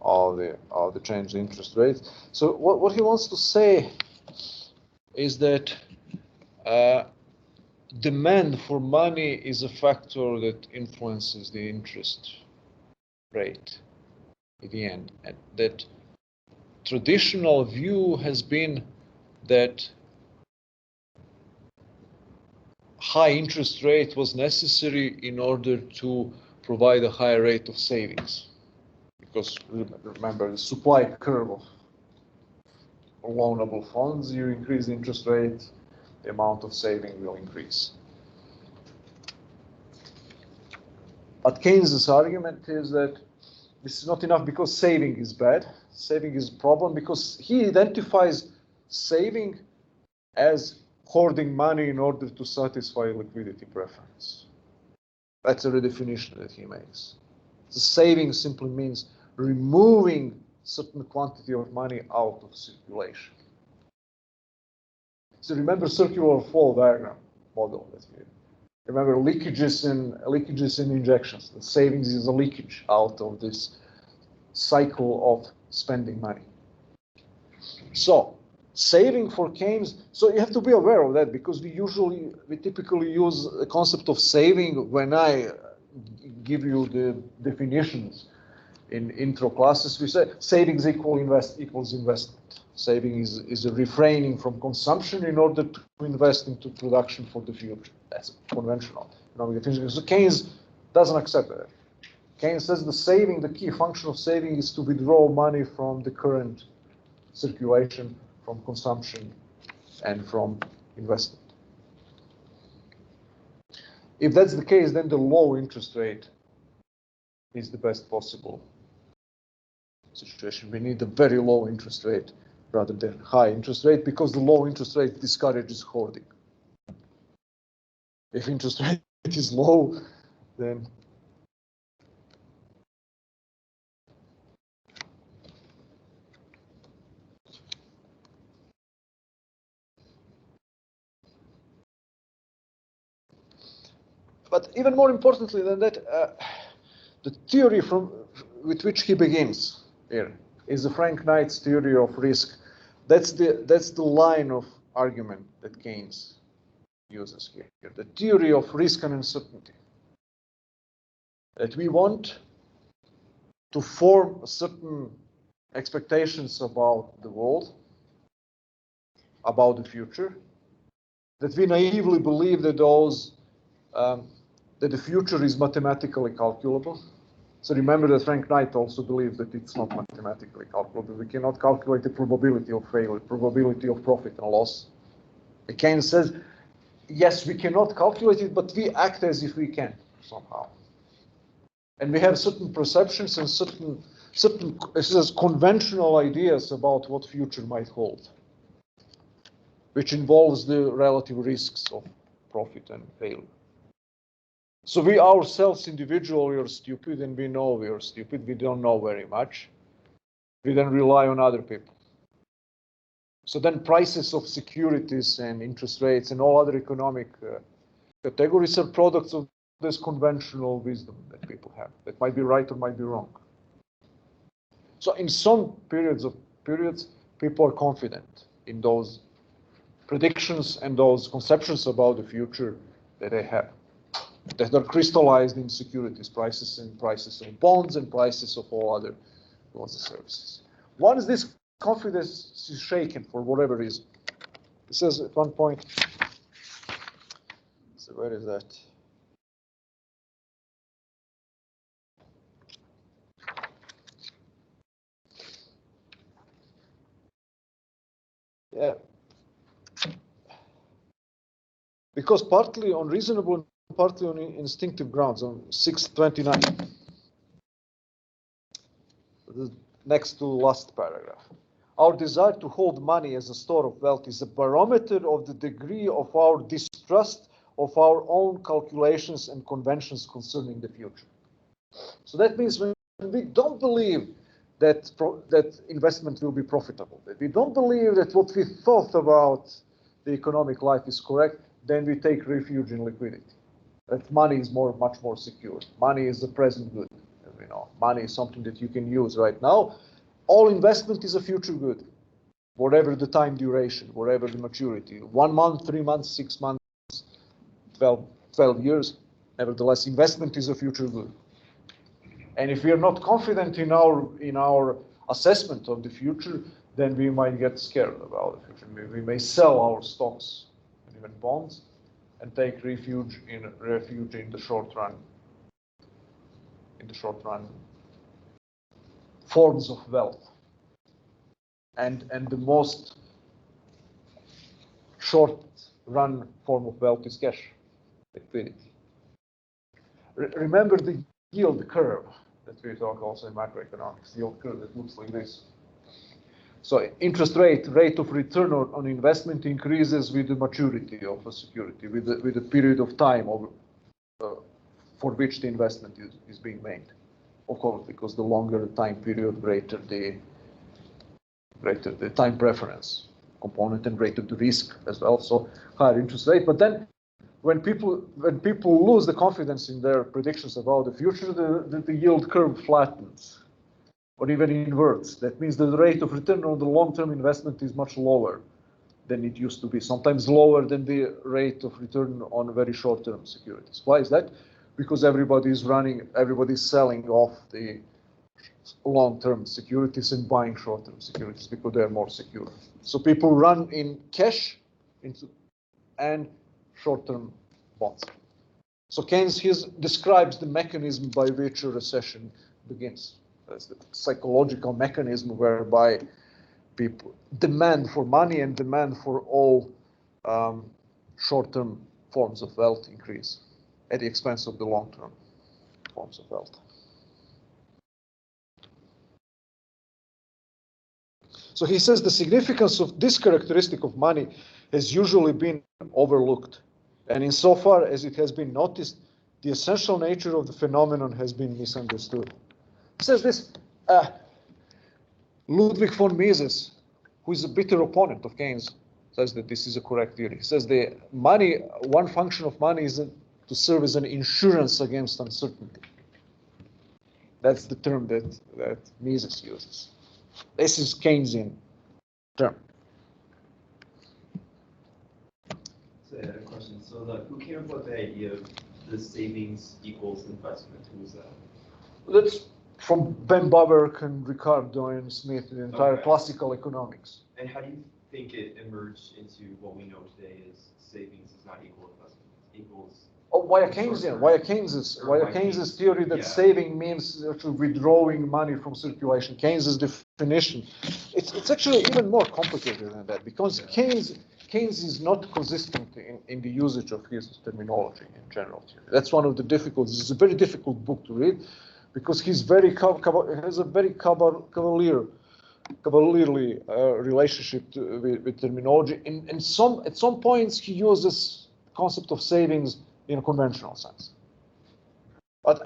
[SPEAKER 1] of the change in interest rates. So what he wants to say is that demand for money is a factor that influences the interest rate at the end, and that traditional view has been that high interest rate was necessary in order to provide a higher rate of savings. Because remember the supply curve of loanable funds, you increase the interest rate, the amount of saving will increase. But Keynes' argument is that this is not enough because saving is bad. Saving is a problem because he identifies saving as hoarding money in order to satisfy liquidity preference. That's a redefinition that he makes. The saving simply means removing certain quantity of money out of circulation. So remember circular flow diagram model that we remember leakages and injections. The savings is a leakage out of this cycle of spending money. So saving for Keynes, so you have to be aware of that because we typically use the concept of saving when I give you the definitions in intro classes. We say savings equals investment. Saving is a refraining from consumption in order to invest into production for the future. That's conventional economic definition. So Keynes doesn't accept that. Keynes says the key function of saving is to withdraw money from the current circulation, from consumption, and from investment. If that's the case, then the low interest rate is the best possible situation. We need a very low interest rate rather than high interest rate because the low interest rate discourages hoarding. If interest rate is low, then but even more importantly than that, the theory with which he begins here is the Frank Knight's theory of risk. That's the line of argument that Keynes uses here. The theory of risk and uncertainty. That we want to form certain expectations about the world, about the future, that we naively believe that that the future is mathematically calculable. So remember that Frank Knight also believed that it's not mathematically calculable. We cannot calculate the probability of failure, probability of profit and loss. Keynes says, yes, we cannot calculate it, but we act as if we can somehow. And we have certain perceptions and certain conventional ideas about what future might hold, which involves the relative risks of profit and failure. So we ourselves individually are stupid, and we know we are stupid. We don't know very much. We then rely on other people. So then prices of securities and interest rates and all other economic categories are products of this conventional wisdom that people have. That might be right or might be wrong. So in some periods, people are confident in those predictions and those conceptions about the future that they have, that are crystallized in securities prices and prices of bonds and prices of all other goods and services. Once this confidence is shaken for whatever reason, it says at one point, so where is that? Yeah. Because partly on reasonable, partly on instinctive grounds, on 629, the next to last paragraph. Our desire to hold money as a store of wealth is a barometer of the degree of our distrust of our own calculations and conventions concerning the future. So that means when we don't believe that that investment will be profitable, that we don't believe that what we thought about the economic life is correct, then we take refuge in liquidity. That money is much more secure. Money is the present good. You know, money is something that you can use right now. All investment is a future good, whatever the time duration, whatever the maturity. 1 month, 3 months, 6 months, 12 years. Nevertheless, investment is a future good. And if we are not confident in our assessment of the future, then we might get scared about the future. We may sell our stocks and even bonds and take refuge in the short run. In the short run, forms of wealth. And the most short run form of wealth is cash, liquidity. Remember the yield curve that we talk also in macroeconomics, yield curve that looks like this. So interest rate of return on investment increases with the maturity of a security, with the period of time for which the investment is being made. Of course, because the longer the time period, greater the time preference component and greater the risk as well. So higher interest rate. But then when people lose the confidence in their predictions about the future, the yield curve flattens or even inverts. That means the rate of return on the long-term investment is much lower than it used to be, sometimes lower than the rate of return on very short-term securities. Why is that? Because everybody's selling off the long-term securities and buying short-term securities because they're more secure. So people run in cash and short-term bonds. So Keynes describes the mechanism by which a recession begins. That's the psychological mechanism whereby people demand for money and demand for all short-term forms of wealth increase at the expense of the long-term forms of wealth. So he says the significance of this characteristic of money has usually been overlooked. And insofar as it has been noticed, the essential nature of the phenomenon has been misunderstood. He says this, Ludwig von Mises, who is a bitter opponent of Keynes, says that this is a correct theory. He says the money, one function of money is to serve as an insurance against uncertainty. That's the term that Mises uses. This is Keynesian term.
[SPEAKER 3] So I had a question. So who came up with the idea of the savings equals investment? Who was that?
[SPEAKER 1] That's from Ben Bawerk and Ricardo and Smith, the entire classical economics.
[SPEAKER 3] And how do you think it emerged into what we know today is savings is not equal investment? Equals.
[SPEAKER 1] Oh, why a Keynes's theory that saving means actually withdrawing money from circulation. Keynes's definition. It's actually even more complicated than that because Keynes is not consistent in the usage of his terminology in general theory. That's one of the difficulties. It's a very difficult book to read because he's has a very cavalierly relationship with terminology. At some points he uses the concept of savings in a conventional sense, but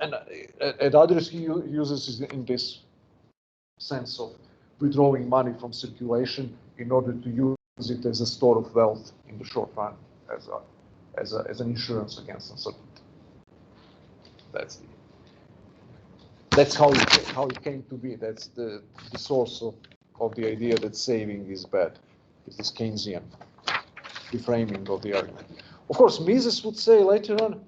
[SPEAKER 1] at others he uses it in this sense of withdrawing money from circulation in order to use it as a store of wealth in the short run, as an insurance against uncertainty. That's how it came to be. That's the source of the idea that saving is bad. It's this Keynesian reframing of the argument. Of course, Mises would say later on,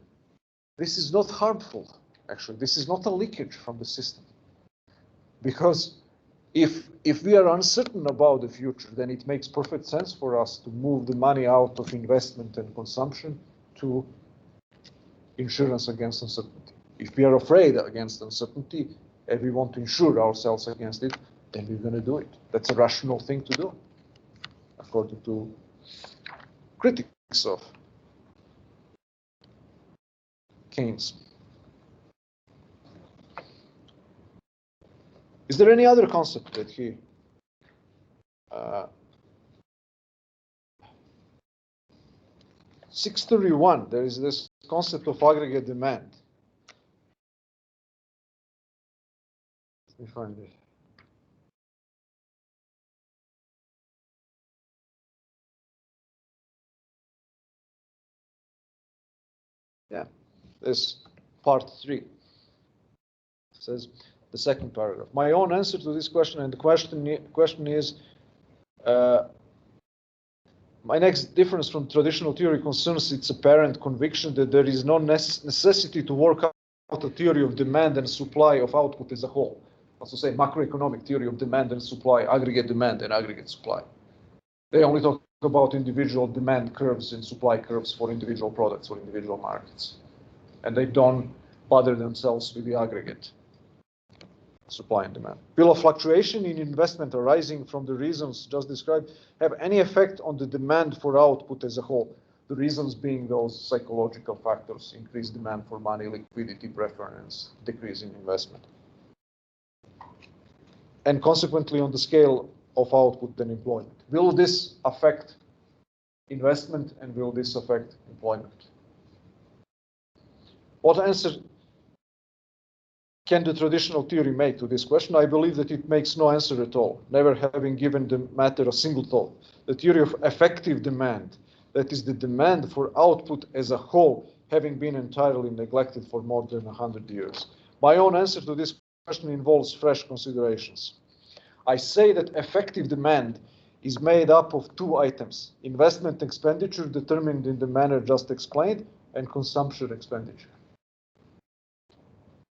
[SPEAKER 1] this is not harmful, actually. This is not a leakage from the system. Because if we are uncertain about the future, then it makes perfect sense for us to move the money out of investment and consumption to insurance against uncertainty. If we are afraid against uncertainty and we want to insure ourselves against it, then we're going to do it. That's a rational thing to do, according to critics of Keynes. Is there any other concept that he 631, there is this concept of aggregate demand. Let me find it. Yeah, this part 3 says the second paragraph. My own answer to this question, and the question is, my next difference from traditional theory concerns its apparent conviction that there is no necessity to work out a theory of demand and supply of output as a whole. Also say macroeconomic theory of demand and supply, aggregate demand and aggregate supply. They only talk about individual demand curves and supply curves for individual products or individual markets. And they don't bother themselves with the aggregate supply and demand. Will a fluctuation in investment arising from the reasons just described have any effect on the demand for output as a whole? The reasons being those psychological factors: increased demand for money, liquidity preference, decrease in investment. And consequently on the scale of output and employment. Will this affect investment and will this affect employment? What answer can the traditional theory make to this question? I believe that it makes no answer at all, never having given the matter a single thought. The theory of effective demand, that is the demand for output as a whole, having been entirely neglected for more than 100 years. My own answer to this question involves fresh considerations. I say that effective demand is made up of two items: investment expenditure determined in the manner just explained, and consumption expenditure.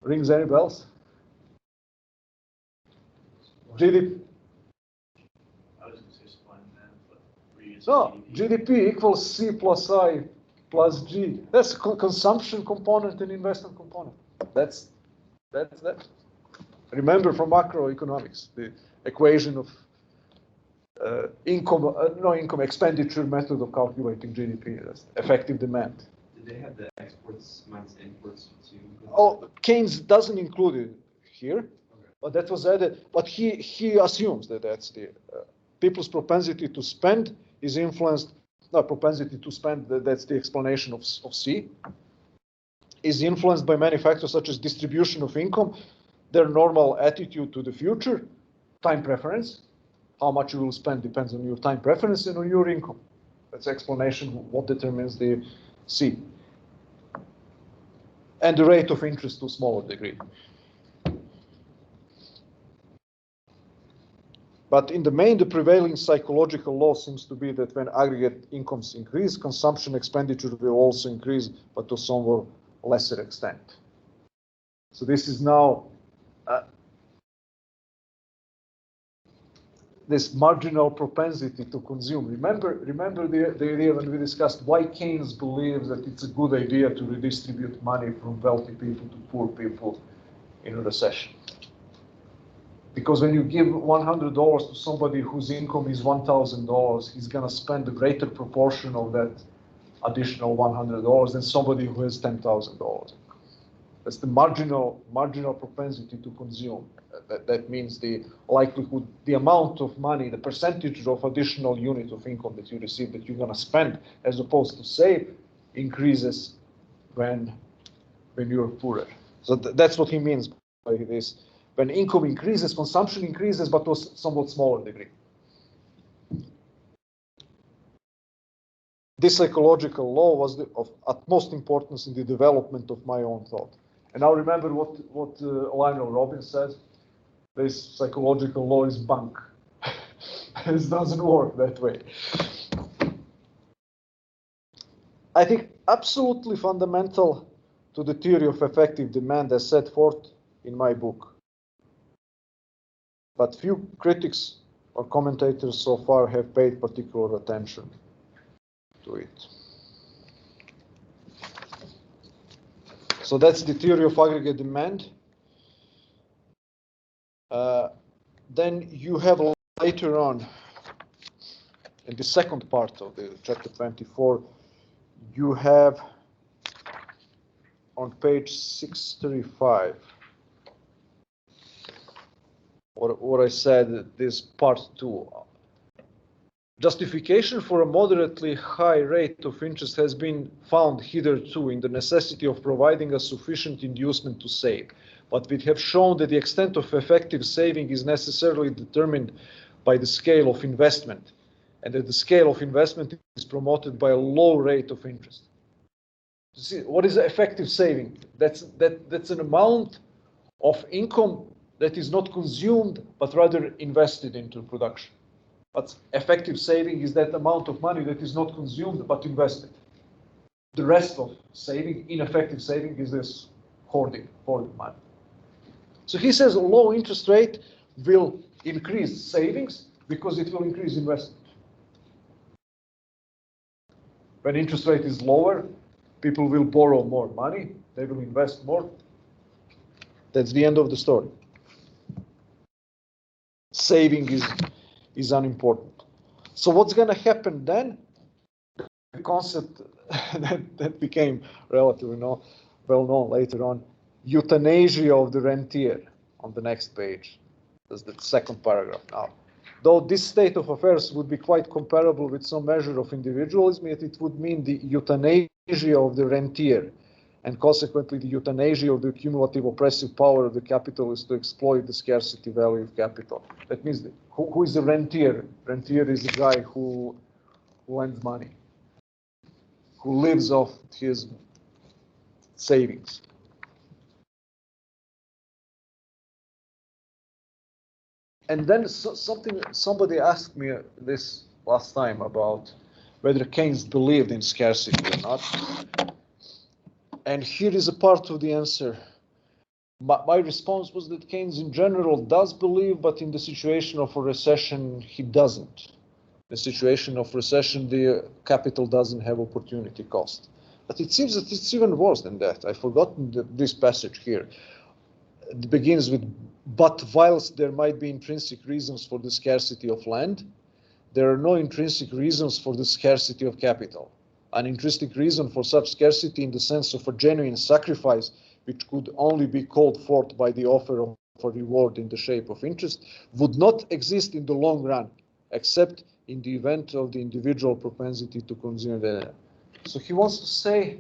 [SPEAKER 1] Rings any bells? GDP.
[SPEAKER 2] I was going to say supply and demand, but
[SPEAKER 1] No, GDP equals C plus I plus G. That's consumption component and investment component. That's that. Remember from macroeconomics, the equation of income expenditure method of calculating GDP. That's effective demand.
[SPEAKER 3] Did they have the exports minus imports too?
[SPEAKER 1] Oh, Keynes doesn't include it here, okay. But that was added. But he assumes that that's the people's propensity to spend is influenced. No, propensity to spend. That's the explanation of C. Is influenced by many factors such as distribution of income, their normal attitude to the future, time preference. How much you will spend depends on your time preference and on your income. That's explanation what determines the C. And the rate of interest to a smaller degree. But in the main, the prevailing psychological law seems to be that when aggregate incomes increase, consumption expenditure will also increase, but to somewhat lesser extent. So this is now this marginal propensity to consume. Remember the idea when we discussed why Keynes believes that it's a good idea to redistribute money from wealthy people to poor people in a recession. Because when you give $100 to somebody whose income is $1,000, he's going to spend a greater proportion of that additional $100 than somebody who has $10,000. That's the marginal propensity to consume. That means the likelihood, the amount of money, the percentage of additional unit of income that you receive that you're going to spend as opposed to save increases when you're poorer. So that's what he means by this. When income increases, consumption increases, but to a somewhat smaller degree. This psychological law was of utmost importance in the development of my own thought. And now remember what Lionel Robbins said. This psychological law is bunk. It doesn't work that way. I think absolutely fundamental to the theory of effective demand as set forth in my book. But few critics or commentators so far have paid particular attention to it. So that's the theory of aggregate demand. Then you have later on, in the second part of the chapter 24, you have on page 635, what I said, this part 2. Justification for a moderately high rate of interest has been found hitherto in the necessity of providing a sufficient inducement to save. but we have shown that the extent of effective saving is necessarily determined by the scale of investment, and that the scale of investment is promoted by a low rate of interest. See, what is effective saving? That's an amount of income that is not consumed, but rather invested into production. But effective saving is that amount of money that is not consumed, but invested. The rest of saving, ineffective saving, is this hoarding money. So he says a low interest rate will increase savings because it will increase investment. When interest rate is lower, people will borrow more money, they will invest more. That's the end of the story. Saving is unimportant. So what's going to happen then? The concept that became relatively well known later on, euthanasia of the rentier, on the next page. That's the second paragraph now. Though this state of affairs would be quite comparable with some measure of individualism, yet it would mean the euthanasia of the rentier, and consequently the euthanasia of the cumulative oppressive power of the capitalist to exploit the scarcity value of capital. That means who is the rentier? Rentier is a guy who lends money, who lives off his savings. And then somebody asked me this last time about whether Keynes believed in scarcity or not. And here is a part of the answer. My response was that Keynes in general does believe, but in the situation of a recession, he doesn't. The situation of recession, the capital doesn't have opportunity cost. But it seems that it's even worse than that. I've forgotten this passage here. It begins with, but whilst there might be intrinsic reasons for the scarcity of land, there are no intrinsic reasons for the scarcity of capital. An intrinsic reason for such scarcity in the sense of a genuine sacrifice, which could only be called forth by the offer of a reward in the shape of interest, would not exist in the long run, except in the event of the individual propensity to consume the. So he wants to say,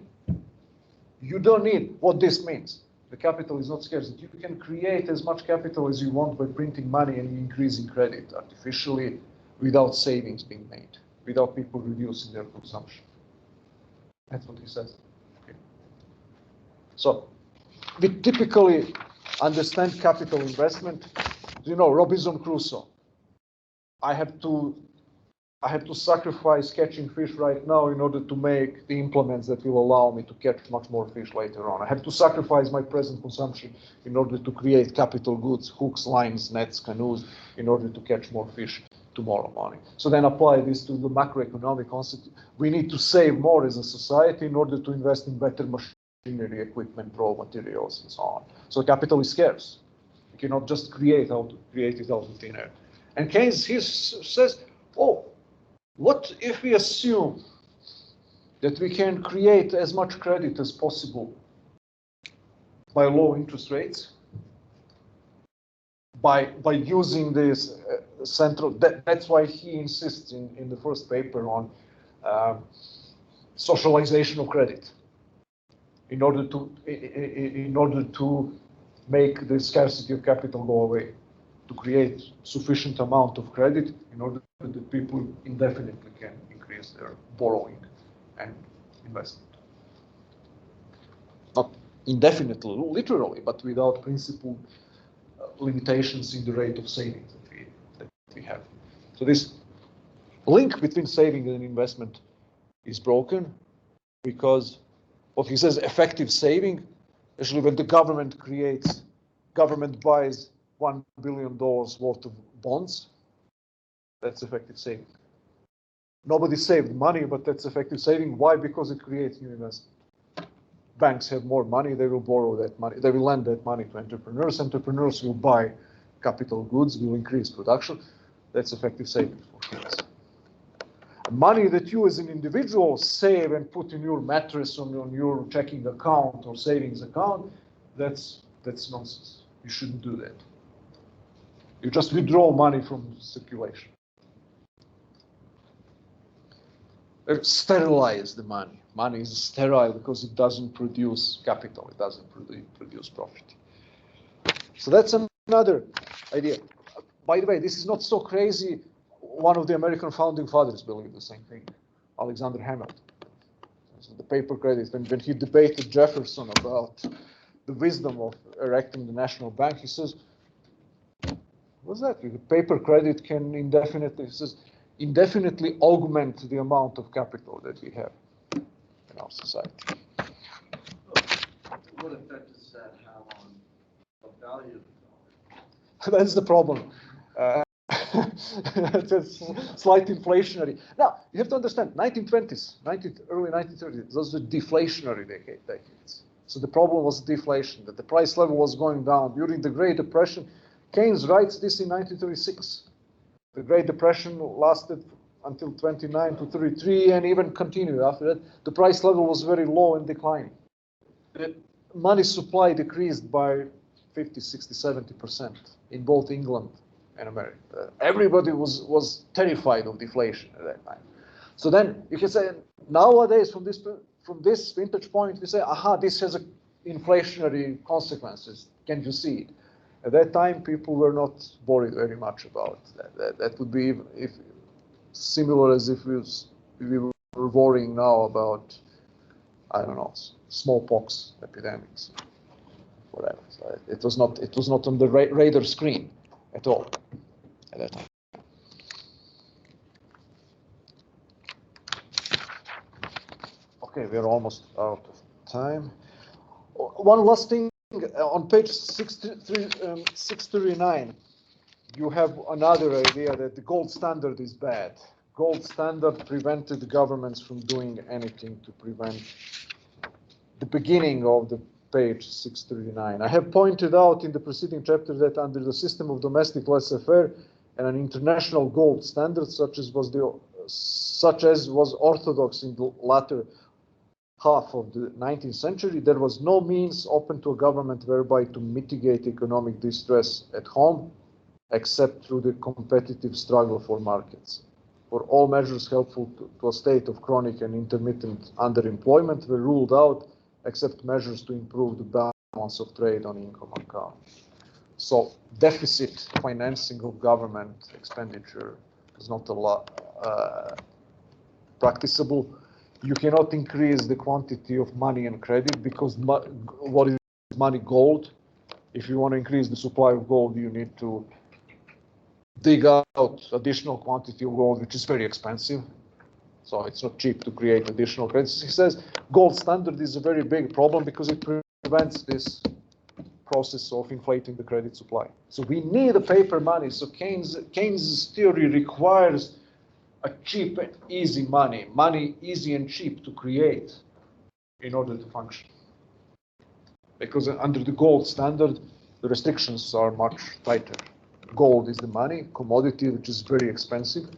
[SPEAKER 1] you don't need what this means. The capital is not scarce. You can create as much capital as you want by printing money and increasing credit artificially without savings being made, without people reducing their consumption. That's what he says. Okay. So we typically understand capital investment. Robinson Crusoe. I have to sacrifice catching fish right now in order to make the implements that will allow me to catch much more fish later on. I have to sacrifice my present consumption in order to create capital goods, hooks, lines, nets, canoes, in order to catch more fish tomorrow morning. So then apply this to the macroeconomic concept. We need to save more as a society in order to invest in better machinery, equipment, raw materials, and so on. So capital is scarce. You cannot just create it out of thin air. And Keynes here says, what if we assume that we can create as much credit as possible by low interest rates, by using this central, that's why he insists in the first paper on socialization of credit, in order to make the scarcity of capital go away, to create sufficient amount of credit in order that people indefinitely can increase their borrowing and investment. Not indefinitely, literally, but without principal limitations in the rate of savings that we have. So this link between saving and investment is broken because what he says, effective saving, actually when the government buys $1 billion worth of bonds, that's effective saving. Nobody saved money, but that's effective saving. Why? Because it creates new investment. Banks have more money, they will borrow that money, they will lend that money to entrepreneurs. Entrepreneurs will buy capital goods, will increase production. That's effective saving for Keynes. Money that you as an individual save and put in your mattress on your checking account or savings account, that's nonsense. You shouldn't do that. You just withdraw money from circulation. Sterilize the money. Money is sterile because it doesn't produce capital. It doesn't produce profit. So that's another idea. By the way, this is not so crazy. One of the American founding fathers believed the same thing, Alexander Hamilton. So the paper credit, when he debated Jefferson about the wisdom of erecting the national bank, he says, what's that? The paper credit can indefinitely, he says, indefinitely augment the amount of capital that we have in our society.
[SPEAKER 2] What effect does that have on the value of the dollar?
[SPEAKER 1] That's the problem. It's slight inflationary. Now, you have to understand, 1920s, early 1930s, those were deflationary decades. So the problem was deflation, that the price level was going down. During the Great Depression, Keynes writes this in 1936. The Great Depression lasted until 29 to 33 and even continued after that. The price level was very low and declining. The money supply decreased by 50, 60, 70% in both England and America. Everybody was terrified of deflation at that time. So then you can say, nowadays, from this vintage point, we say, aha, this has inflationary consequences. Can you see it? At that time, people were not worried very much about that. That would be if similar as if we were worrying now about, I don't know, smallpox epidemics, whatever. So it was not on the radar screen at all at that time. Okay, we're almost out of time. One last thing, on page 639, you have another idea that the gold standard is bad. Gold standard prevented the governments from doing anything to prevent the beginning of the page 639. I have pointed out in the preceding chapter that under the system of domestic laissez-faire and an international gold standard, such as was orthodox in the latter half of the 19th century, there was no means open to a government whereby to mitigate economic distress at home, except through the competitive struggle for markets. For all measures helpful to a state of chronic and intermittent underemployment were ruled out, except measures to improve the balance of trade on income account. So deficit financing of government expenditure is not a lot practicable. You cannot increase the quantity of money and credit because what is money? Gold. If you want to increase the supply of gold, you need to dig out additional quantity of gold, which is very expensive. So it's not cheap to create additional credit. He says gold standard is a very big problem because it prevents this process of inflating the credit supply. So we need a paper money. So Keynes' theory requires a cheap and easy money easy and cheap to create in order to function. Because under the gold standard, the restrictions are much tighter. Gold is the money, commodity, which is very expensive.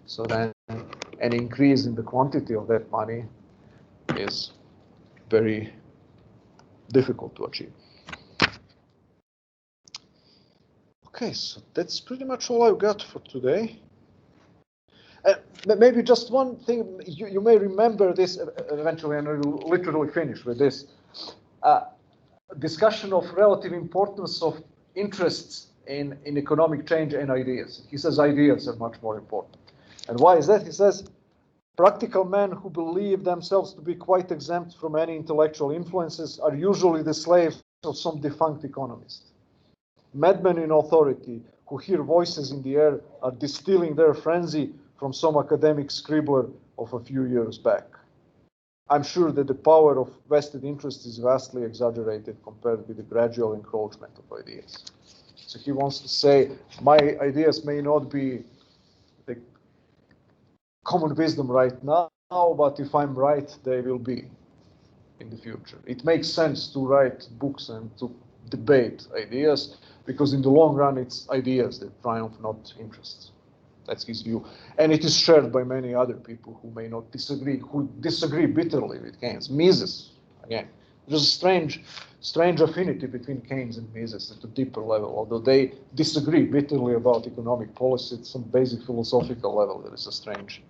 [SPEAKER 1] So then an increase in the quantity of that money is very difficult to achieve. Okay, so that's pretty much all I've got for today. Maybe just one thing, you may remember this eventually, and we'll literally finish with this. Discussion of relative importance of interests in economic change and ideas. He says ideas are much more important. And why is that? He says, practical men who believe themselves to be quite exempt from any intellectual influences are usually the slaves of some defunct economist. Madmen in authority who hear voices in the air are distilling their frenzy from some academic scribbler of a few years back. I'm sure that the power of vested interests is vastly exaggerated compared with the gradual encroachment of ideas. So he wants to say, my ideas may not be the common wisdom right now, but if I'm right, they will be in the future. It makes sense to write books and to debate ideas, because in the long run, it's ideas that triumph, not interests. That's his view. And it is shared by many other people who may not disagree, who disagree bitterly with Keynes. Mises, again, there's a strange affinity between Keynes and Mises at a deeper level. Although they disagree bitterly about economic policy, at some basic philosophical level, there is a strange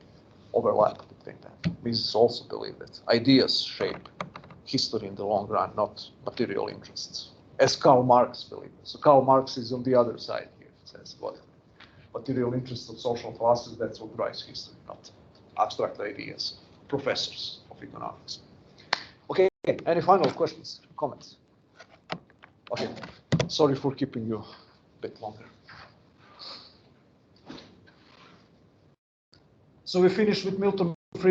[SPEAKER 1] overlap between them. Mises also believe that ideas shape history in the long run, not material interests. as Karl Marx believed. So Karl Marx is on the other side here. It says what material interests of social classes, that's what drives history, not abstract ideas, professors of economics. Okay, any final questions, comments? Okay, sorry for keeping you a bit longer. So we finished with Milton